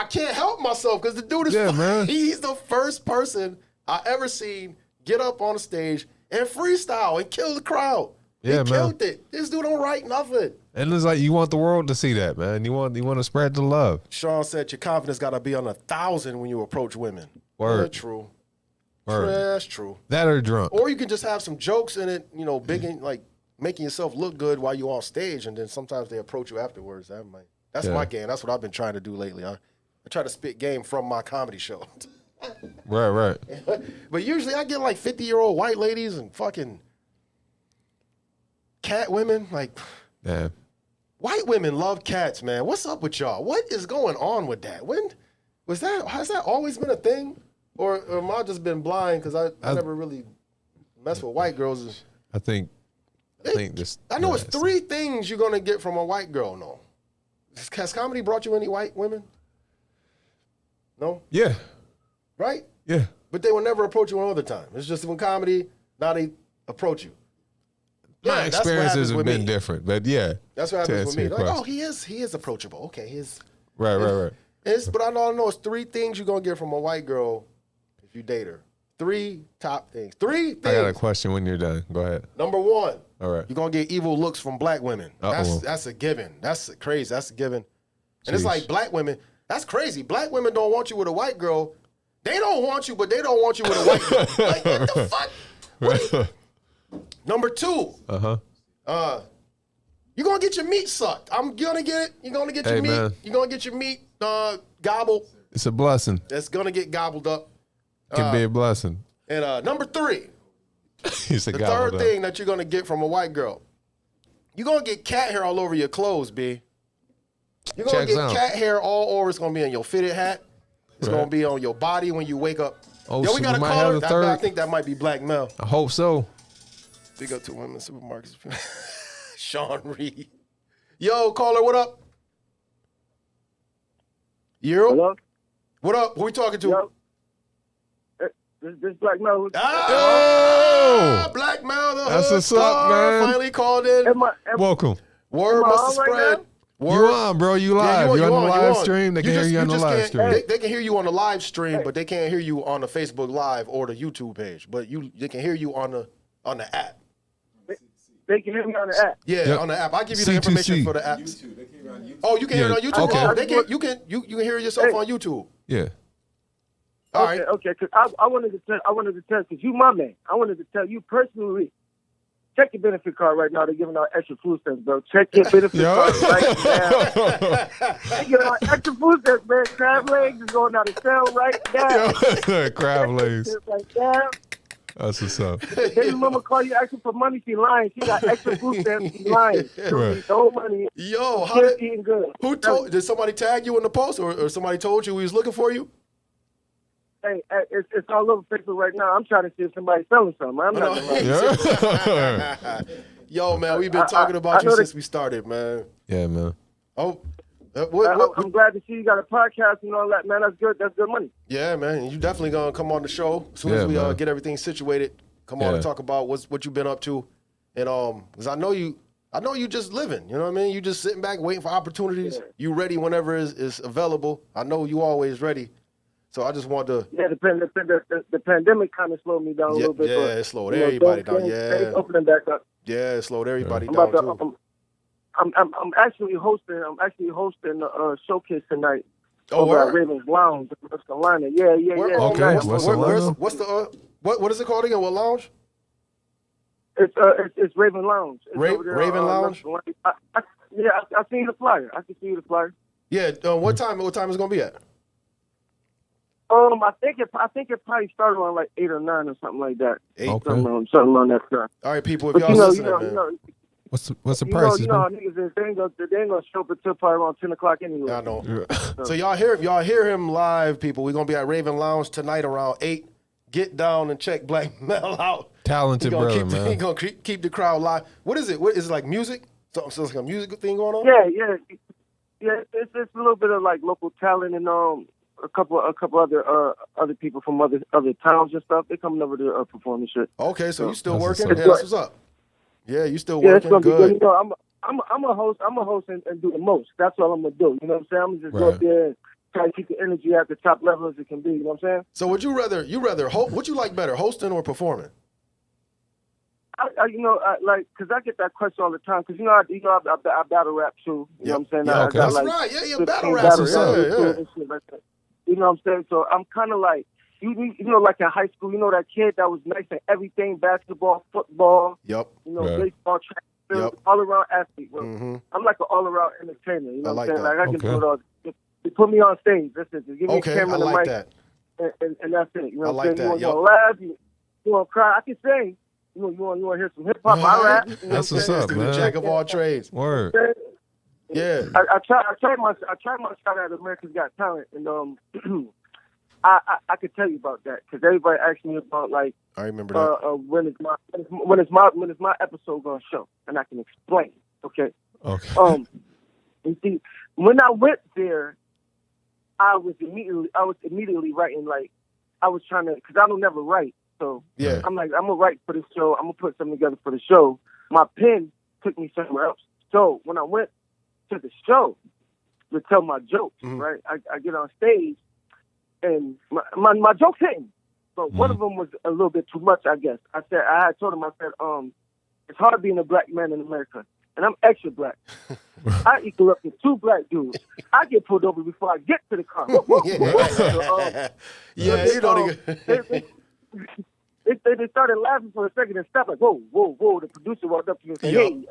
can't help myself because the dude is man. He's the first person I ever seen get up on the stage and freestyle and kill the crowd. Yeah, he man. killed it. This dude don't write nothing. And it's like you want the world to see that, man. You want to spread the love. Sean said your confidence got to be on 1,000 when you approach women. Word. That's true. Word. Yeah, that's true. That or drunk. Or you can just have some jokes in it, like making yourself look good while you're on stage, and then sometimes they approach you afterwards. That's my game. That's what I've been trying to do lately. I try to spit game from my comedy show. Right. But usually I get like 50-year-old white ladies and fucking cat women. Like, yeah. White women love cats, man. What's up with y'all? What is going on with that? Has that always been a thing? Or am I just been blind because I never really mess with white girls? I think this. I know it's 3 things you're going to get from a white girl, no? Has comedy brought you any white women? No? Yeah. Right? Yeah. But they will never approach you another time. It's just when comedy, now they approach you. My experiences have been different, but yeah. That's what happens with me. Like, oh, he is approachable. Okay, Right. But I know it's 3 things you're going to get from a white girl if you date her. 3 top things. 3 things. I got a question when you're done. Go ahead. Number 1. All right. You're going to get evil looks from black women. That's a given. That's crazy. That's a given. And It's like black women. That's crazy. Black women don't want you with a white girl. They don't want you, but they don't want you with a white girl. Like, what the fuck? Number 2. You're going to get your meat sucked. I'm going to get it. You're going to get your meat. Man. You're going to get your meat gobbled. It's a blessing. It's going to get gobbled up. Can be a blessing. And number 3. The third thing that you're going to get from a white girl. You're going to get cat hair all over your clothes, B. You're going to get cat hair all over. It's going to be in your fitted hat. It's going to be on your body when you wake up. Oh, yo, we so got a caller. I think that might be Black Mel. I hope so. Big up to women's supermarkets. Sean Reed. Yo, caller, what up? Hello? What up? Who we talking to? Yo. This Black Mel. Black Mel, the That's what's up, man. Finally called in. Welcome. Word must have spread. You on, bro. You live. You're on the live stream. They can hear you on the live stream. They can hear you on the live stream, but they can't hear you on the Facebook Live or the YouTube page. But they can hear you on the app. They can hear me on the app. Yeah, on the app. I'll give you the information for the app. YouTube. They can hear on YouTube. Oh, you can hear it on YouTube. Okay. Oh, you can hear yourself on YouTube. Yeah. All right. Okay. Because I wanted to tell, because you my man. I wanted to tell you personally. Check your benefit card right now. They're giving out extra food stamps, bro. Check your benefit card right now. They're giving out extra food stamps, man. Crab legs is going out of sale right now. Crab legs. Right now. That's what's up. Baby mama call you asking for money. She lying. She got extra food stamps. She lying. Right. No money. Yo, Eating good. Did somebody tag you in the post, or somebody told you we was looking for you? Hey, it's all over Facebook right now. I'm trying to see if somebody's selling something. I'm not gonna lie. Yeah. Yo, man, we've been talking about you since we started, man. Yeah, man. Oh, I'm glad to see you got a podcast and all that, man. That's good. That's good money. Yeah, man. You definitely gonna come on the show as soon as we get everything situated. Come on and talk about what you've been up to, and because I know you just living. You know what I mean? You just sitting back waiting for opportunities. Yeah. You ready whenever is available. I know you always ready. So I just want to. Yeah, the pandemic kind of slowed me down a little bit. Yeah, it slowed everybody down. Yeah, opening back up. Yeah, it slowed everybody down too. I'm actually hosting a showcase tonight over at Ravens Lounge in North Carolina. Yeah. Okay, nice. what's the what is it called again? What lounge? It's Raven Lounge. Raven Lounge. I seen the flyer. I can see the flyer. Yeah. What time is it gonna be at? I think it probably started around like 8 or 9 or something like that. 8. Okay. Something on that time. All right, people, if y'all listening, man. What's the You prices? know how niggas is, they ain't gonna show up until probably around 10 o'clock anyway. I know. So y'all hear him live, people. We're gonna be at Raven Lounge tonight around 8. Get down and check Black Mel out. Talented brother, man. He gonna keep the crowd live. What is it? What is it, like music? So it's like a music thing going on? Yeah. It's a little bit of like local talent and a couple other people from other towns and stuff. They coming over to perform and shit. Okay, so you still working? what's Yeah, that's what's up. Yeah, you still Yeah, it's working? gonna be Good. good. You know, I'm a host. I'm a host and do the most. That's all I'm gonna do. You know what I'm saying? I'm gonna just go up there and try to keep the energy at the top level as it can be. You know what I'm saying? So would you rather what you like better, hosting or performing? Because I get that question all the time. Because I battle rap too. You know what I'm saying? Yeah, okay. That's like right. Yeah, 15 battle rapper. Yeah. and shit like that. You know what I'm saying? So I'm kind of like, you know, like in high school, you know, that kid that was nice at everything, basketball, football, Yep. you know, Yeah. baseball, track, field, Yep. all around athlete. Well, Mm-hmm. I'm like an all around entertainer. You know I what like I'm saying? that. Like I can Okay. do it all. They put me on stage. That's it. Just give me a Okay, camera I and a like mic, that. and that's it. You know I what like I'm saying? that, You want to laugh? You want to cry? I can sing. You want to hear some hip hop? I rap. You know That's what what's I'm up, saying? The man. jack of all trades. Word. Yeah. I tried my shot at America's Got Talent, and I could tell you about that because everybody asked me about like I remember that. when is my episode gonna show, and I can explain. Okay. Okay. You see, when I went there, I was immediately writing, like I was trying to, because I don't never write, so Yeah. I'm like, I'm gonna write for the show. I'm gonna put something together for the show. My pen took me somewhere else. So when I went to the show to tell my jokes, right, I get on stage and my jokes hitting, but one of them was a little bit too much, I guess. I had told him, I said, it's hard being a black man in America, and I'm extra black. I equal up to 2 black dudes. I get pulled over before I get to the car. They started laughing for a second and stopped, like, whoa. The producer walked up to me and said, hey,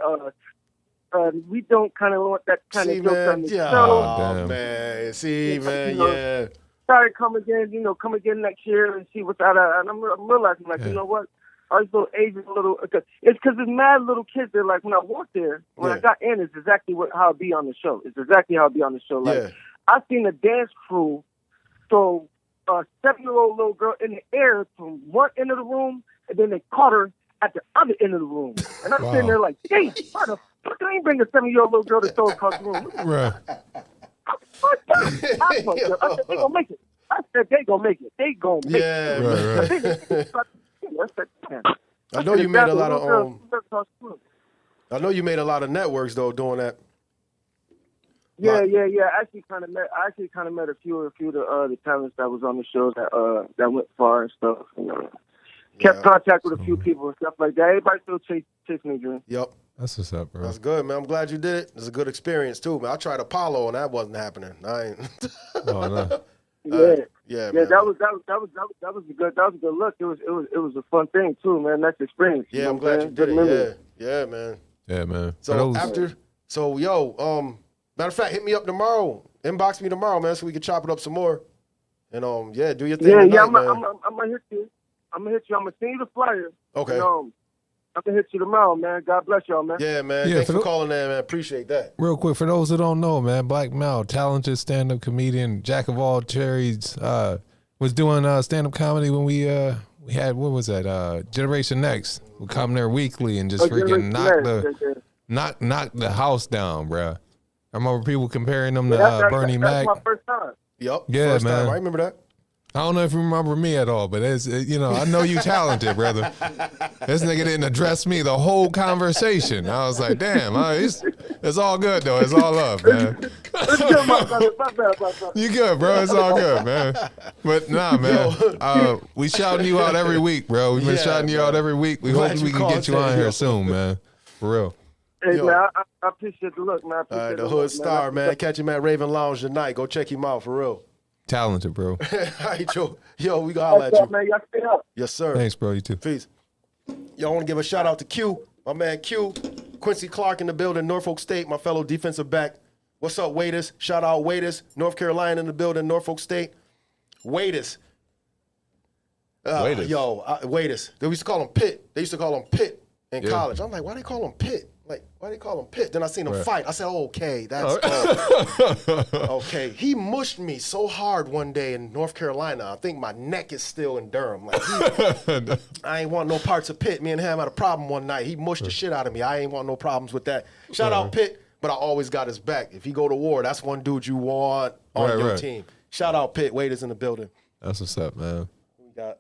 we don't kind of want that kind of joke on the show. Oh, man. See, man, yeah. Sorry, come again next year and see what's out of. And I'm realizing, like, you know what? All these little Asian little, it's because there's mad little kids. They're like, when I walked there, when I got in, it's exactly how it be on the show. It's exactly how it be on the show. Like, I seen a dance crew throw a 7-year-old little girl in the air from one end of the room, and then they caught her at the other end of the room. And I'm sitting there like, hey, why the fuck I ain't bring a 7-year-old little girl to throw across the room? Right. I said, they gonna make it. I said, they gonna make it. They gonna make it. Right. I know you made a lot of I know you made a lot of networks though doing that. Yeah. I actually kind of met a few of the talents that was on the show that went far and stuff. Kept contact with a few people and stuff like that. Everybody still chasing their dream. Yep. That's what's up, bro. That's good, man. I'm glad you did it. It's a good experience too, man. I tried Apollo and that wasn't happening. I ain't. Oh no. Yeah, man. Man. That was a good look. It was a fun thing too, man. That's experience. Yeah, I'm glad you did it. Yeah, man. Yeah, man. So matter of fact, hit me up tomorrow. Inbox me tomorrow, man, so we can chop it up some more. And do your thing tonight, I'm man. gonna hit you. I'm gonna send you the flyer. Okay. And, I'm gonna hit you tomorrow, man. God bless y'all, man. Yeah, man. Yeah, Thanks for calling in, man. Appreciate that. Real quick, for those who don't know, man, Black Mal, talented stand-up comedian, jack of all trades, was doing stand-up comedy when we had, what was that, Generation Next. We come there weekly and just freaking knock the house down, bruh. I remember people comparing them to Bernie Mac. That's my first time. Yep. Yeah, first man. time. I remember that. I don't know if you remember me at all, but I know you talented, brother. This nigga didn't address me the whole conversation. I was like, damn, it's all good though. It's all love, man. You good, bro? It's all good, man. But nah, man. We shouting you out every week, bro. We've been shouting you out every week. We hope we can get you on here soon, man. For real. Hey, man, I appreciate the look, man. All right, the Hood Star, man. Catch him at Raven Lounge tonight. Go check him out for real. Talented, bro. All right, yo, we gonna holler at you. Man, y'all stay up. Yes, sir. Thanks, bro. You too. Peace. Y'all want to give a shout out to Q, my man Q, Quincy Clark in the building, Norfolk State, my fellow defensive back. What's up, Waiters? Shout out Waiters, North Carolina in the building, Norfolk State. Waiters. Waiters. Waiters. They used to call him Pitt. They used to call him Pitt in college. I'm like, why they call him Pitt? Like, why they call him Pitt? Then I seen him Right. fight. I said, okay, that's okay. He mushed me so hard one day in North Carolina. I think my neck is still in Durham. Like, I ain't want no parts of Pitt. Me and him had a problem one night. He mushed the shit out of me. I ain't want no problems with that. Shout out Pitt, but I always got his back. If he go to war, that's one dude you want on your team. Shout out Pitt. Wade is in the building. That's what's up, man. We got.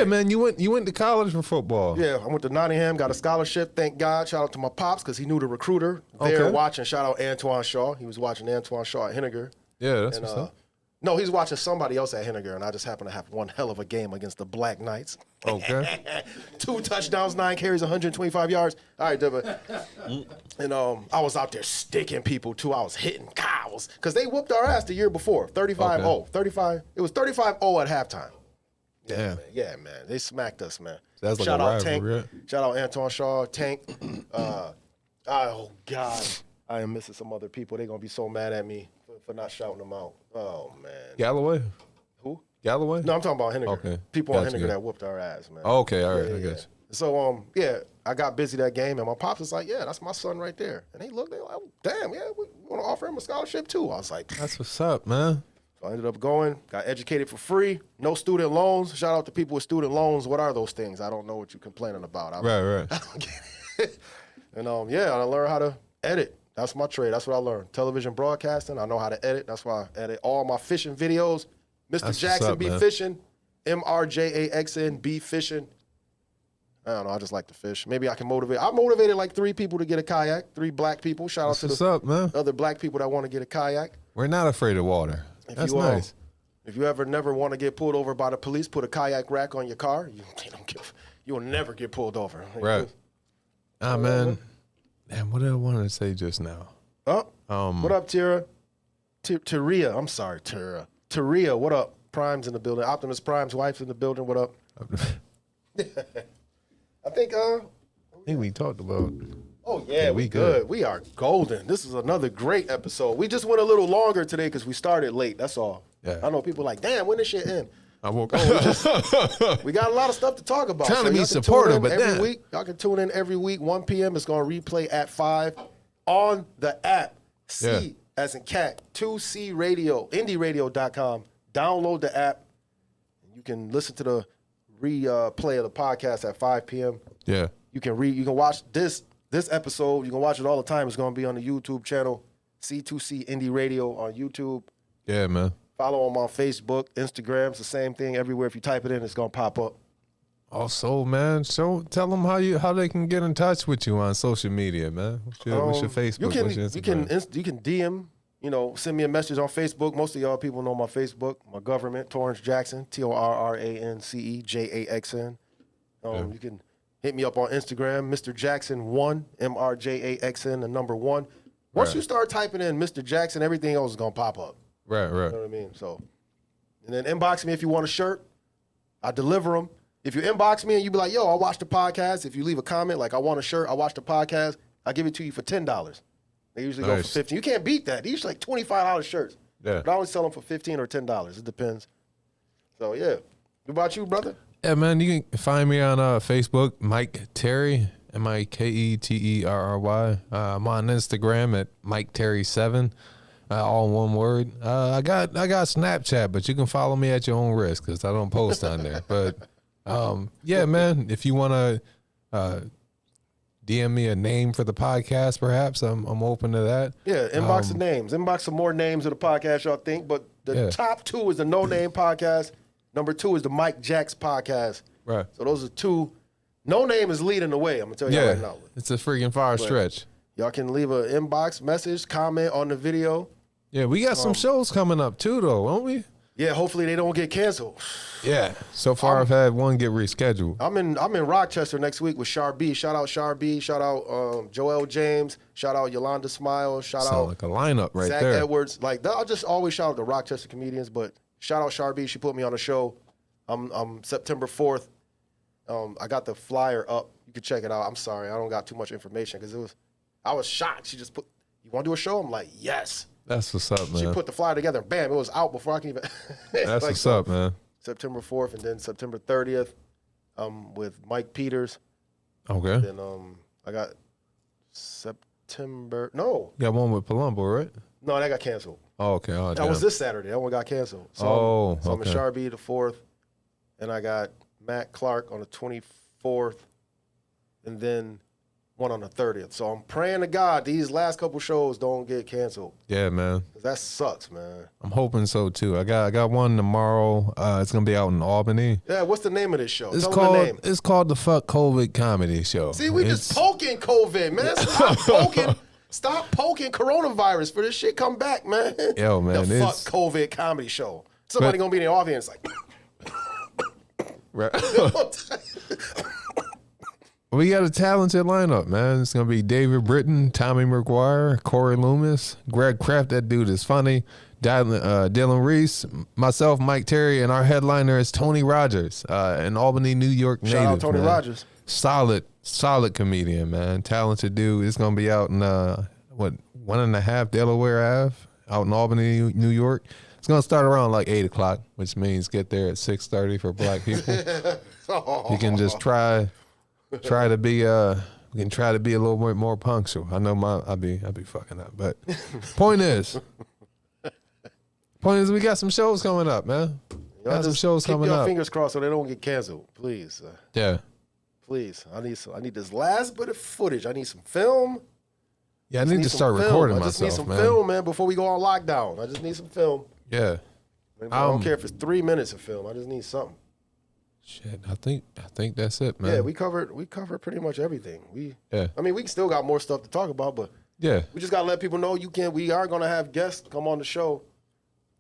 Man, you went to college for football. Yeah, I went to Nottingham, got a scholarship, thank God. Shout out to my pops because he knew the recruiter there watching. Shout out Antoine Shaw. He was watching Antoine Shaw at Henniger. Yeah, that's what's up. No, he's watching somebody else at Henniger, and I just happened to have one hell of a game against the Black Knights. Okay. 2 touchdowns, 9 carries, 125 yards. All right, Dibba. And I was out there sticking people, too. I was hitting cows because they whooped our ass the year before, 35-0. 35. It was 35-0 at halftime. Yeah, man. They smacked us, man. That's like Shout a out rivalry, Tank. Shout out Antoine Shaw, Tank. Oh, God. I am missing some other people. They're going to be so mad at me for not shouting them out. Oh, man. Galloway? Who? Galloway? No, I'm talking about Henniger. Okay. People on Gotcha, Henniger good. that whooped our ass, man. Okay, all right, I guess. So, I got busy that game, and my pops was like, yeah, that's my son right there. And they like, oh, damn, yeah, we want to offer him a scholarship, too. I was like, That's what's up, man. so I ended up going, got educated for free, no student loans. Shout out to people with student loans. What are those things? I don't know what you're complaining about. Right. I don't get it. And, I learned how to edit. That's my trade. That's what I learned. Television broadcasting. I know how to edit. That's why I edit all my fishing videos. MrJaxnBeFishing, MrJaxnBeFishing. I don't know. I just like to fish. Maybe I can motivate. I motivated like 3 people to get a kayak, 3 black people. Shout out to What's up, man? other black people that want to get a kayak. We're not afraid of water. That's nice. If you ever never want to get pulled over by the police, put a kayak rack on your car. You will never get pulled over. Right. Man. Damn, what did I want to say just now? What up, Tira? Taria. I'm sorry, Tira. Taria, what up? Prime's in the building. Optimus Prime's wife's in the building. What up? I think we talked about. Oh, yeah, we good. We are golden. This is another great episode. We just went a little longer today because we started late. That's all. Yeah. I know people are like, damn, when this shit end? I woke We got a lot of stuff to talk about. Trying to be y'all can supportive, tune in but every damn. week. Y'all can tune in every week, 1 p.m. It's going to replay at 5 on the app. C as in cat, 2C Radio, IndieRadio.com. Download the app. You can listen to the replay of the podcast at 5 p.m. Yeah. You can watch this episode. You can watch it all the time. It's going to be on the YouTube channel, C2C Indie Radio on YouTube. Yeah, man. Follow them on Facebook, Instagram. It's the same thing everywhere. If you type it in, it's going to pop up. Also, man, tell them how they can get in touch with you on social media, man. What's your Facebook? What's your Instagram? You can DM. Send me a message on Facebook. Most of y'all people know my Facebook, my government, TorrAnce Jaxn, TorRance Jaxn. You can hit me up on Instagram, MrJaxn1, MrJaxn, the number 1. Once you start typing in Mr. Jaxn, everything else is going to pop up. Right. You know what I mean? So, and then inbox me if you want a shirt. I deliver them. If you inbox me and you be like, yo, I watched the podcast. If you leave a comment like, I want a shirt, I watched the podcast, I give it to you for $10. They usually go for $15. You can't beat that. They're usually like $25 shirts. Yeah. But I always sell them for $15 or $10. It depends. So, yeah. What about you, brother? Yeah, man, you can find me on Facebook, Mike Terry, MikeTerry. I'm on Instagram at MikeTerry7, all one word. I got Snapchat, but you can follow me at your own risk because I don't post on there. But yeah, man, if you want to DM me a name for the podcast, perhaps I'm open to that. Yeah, inbox the names. Inbox some more names of the podcast y'all think. But the top 2 is the NoName podcast. Number 2 is the Mike Jax podcast. Right. So those are 2. NoName is leading the way. I'm going to tell you right now. It's a freaking fire stretch. Y'all can leave an inbox message, comment on the video. Yeah, we got some shows coming up too, though, won't we? Yeah, hopefully they don't get canceled. Yeah. So far, I've had one get rescheduled. I'm in Rochester next week with Char B. Shout out Char B. Shout out Joel James. Shout out Yolanda Smile. Shout out like a lineup right Zach there. Edwards. I'll just always shout out the Rochester comedians, but shout out Char B. She put me on a show. I'm September 4th. I got the flyer up. You can check it out. I'm sorry, I don't got too much information because I was shocked. She just put, you want to do a show? I'm like, yes. That's what's up, man. She put the flyer together, and bam, it was out before I can even. That's what's up, man. September 4th, and then September 30th, with Mike Peters. Okay. And I got September. No. You got one with Palumbo, right? No, that got canceled. Oh, okay. Oh, That was this Saturday. That one got canceled. So I'm in Sharby the 4th, and I got Matt Clark on the 24th, and then one on the 30th. So I'm praying to God these last couple shows don't get canceled. Yeah, man. 'Cause that sucks, man. I'm hoping so too. I got one tomorrow. It's gonna be out in Albany. Yeah, what's the name of this show? It's Tell called them the name. It's called the Fuck COVID Comedy Show. See, we just poking COVID, man. Stop poking. Stop poking coronavirus for this shit come back, man. Yo, man, The Fuck COVID Comedy Show. Somebody gonna be in the audience like. Right. We got a talented lineup, man. It's gonna be David Britton, Tommy McGuire, Corey Loomis, Greg Kraft. That dude is funny. Dylan Reese, myself, Mike Terry, and our headliner is Tony Rogers, an Albany, New York native. Shout out Tony Rogers. Solid comedian, man. Talented dude. It's gonna be out in 1.5 Delaware Ave, out in Albany, New York. It's gonna start around like 8 o'clock, which means get there at 6:30 for black people. You can just try to be we can try to be a little bit more punctual. I know I'll be fucking up, but point is we got some shows coming up, man. Got some shows coming keep your up. fingers crossed so they don't get canceled, please. Yeah. Please, I need this last bit of footage. I need some film. Yeah, I need to start recording myself, I just need some man. film, man, before we go on lockdown. I just need some film. Yeah. I don't care if it's 3 minutes of film. I just need something. Shit, I think that's it, man. Yeah, we covered pretty much everything. Yeah. I mean, we still got more stuff to talk about, but Yeah. we just gotta let people know we are gonna have guests come on the show.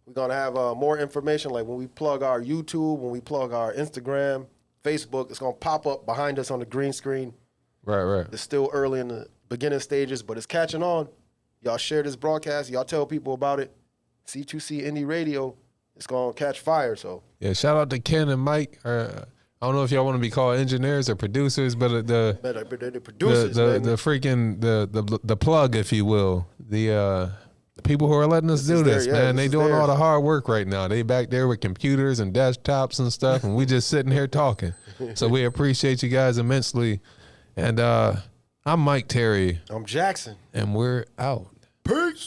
We're gonna have more information, like when we plug our YouTube, when we plug our Instagram, Facebook, it's gonna pop up behind us on the green screen. Right. It's still early in the beginning stages, but it's catching on. Y'all share this broadcast. Y'all tell people about it. C2C Indie Radio. It's going to catch fire. So Yeah, shout out to Ken and Mike. I don't know if y'all want to be called engineers or producers, but the producers, the freaking the plug, if you will, the people who are letting us do this, man. They doing all the hard work right now. They back there with computers and desktops and stuff, and we just sitting here talking. So we appreciate you guys immensely. And I'm Mike Terry. I'm Jaxn. And we're out. Peace.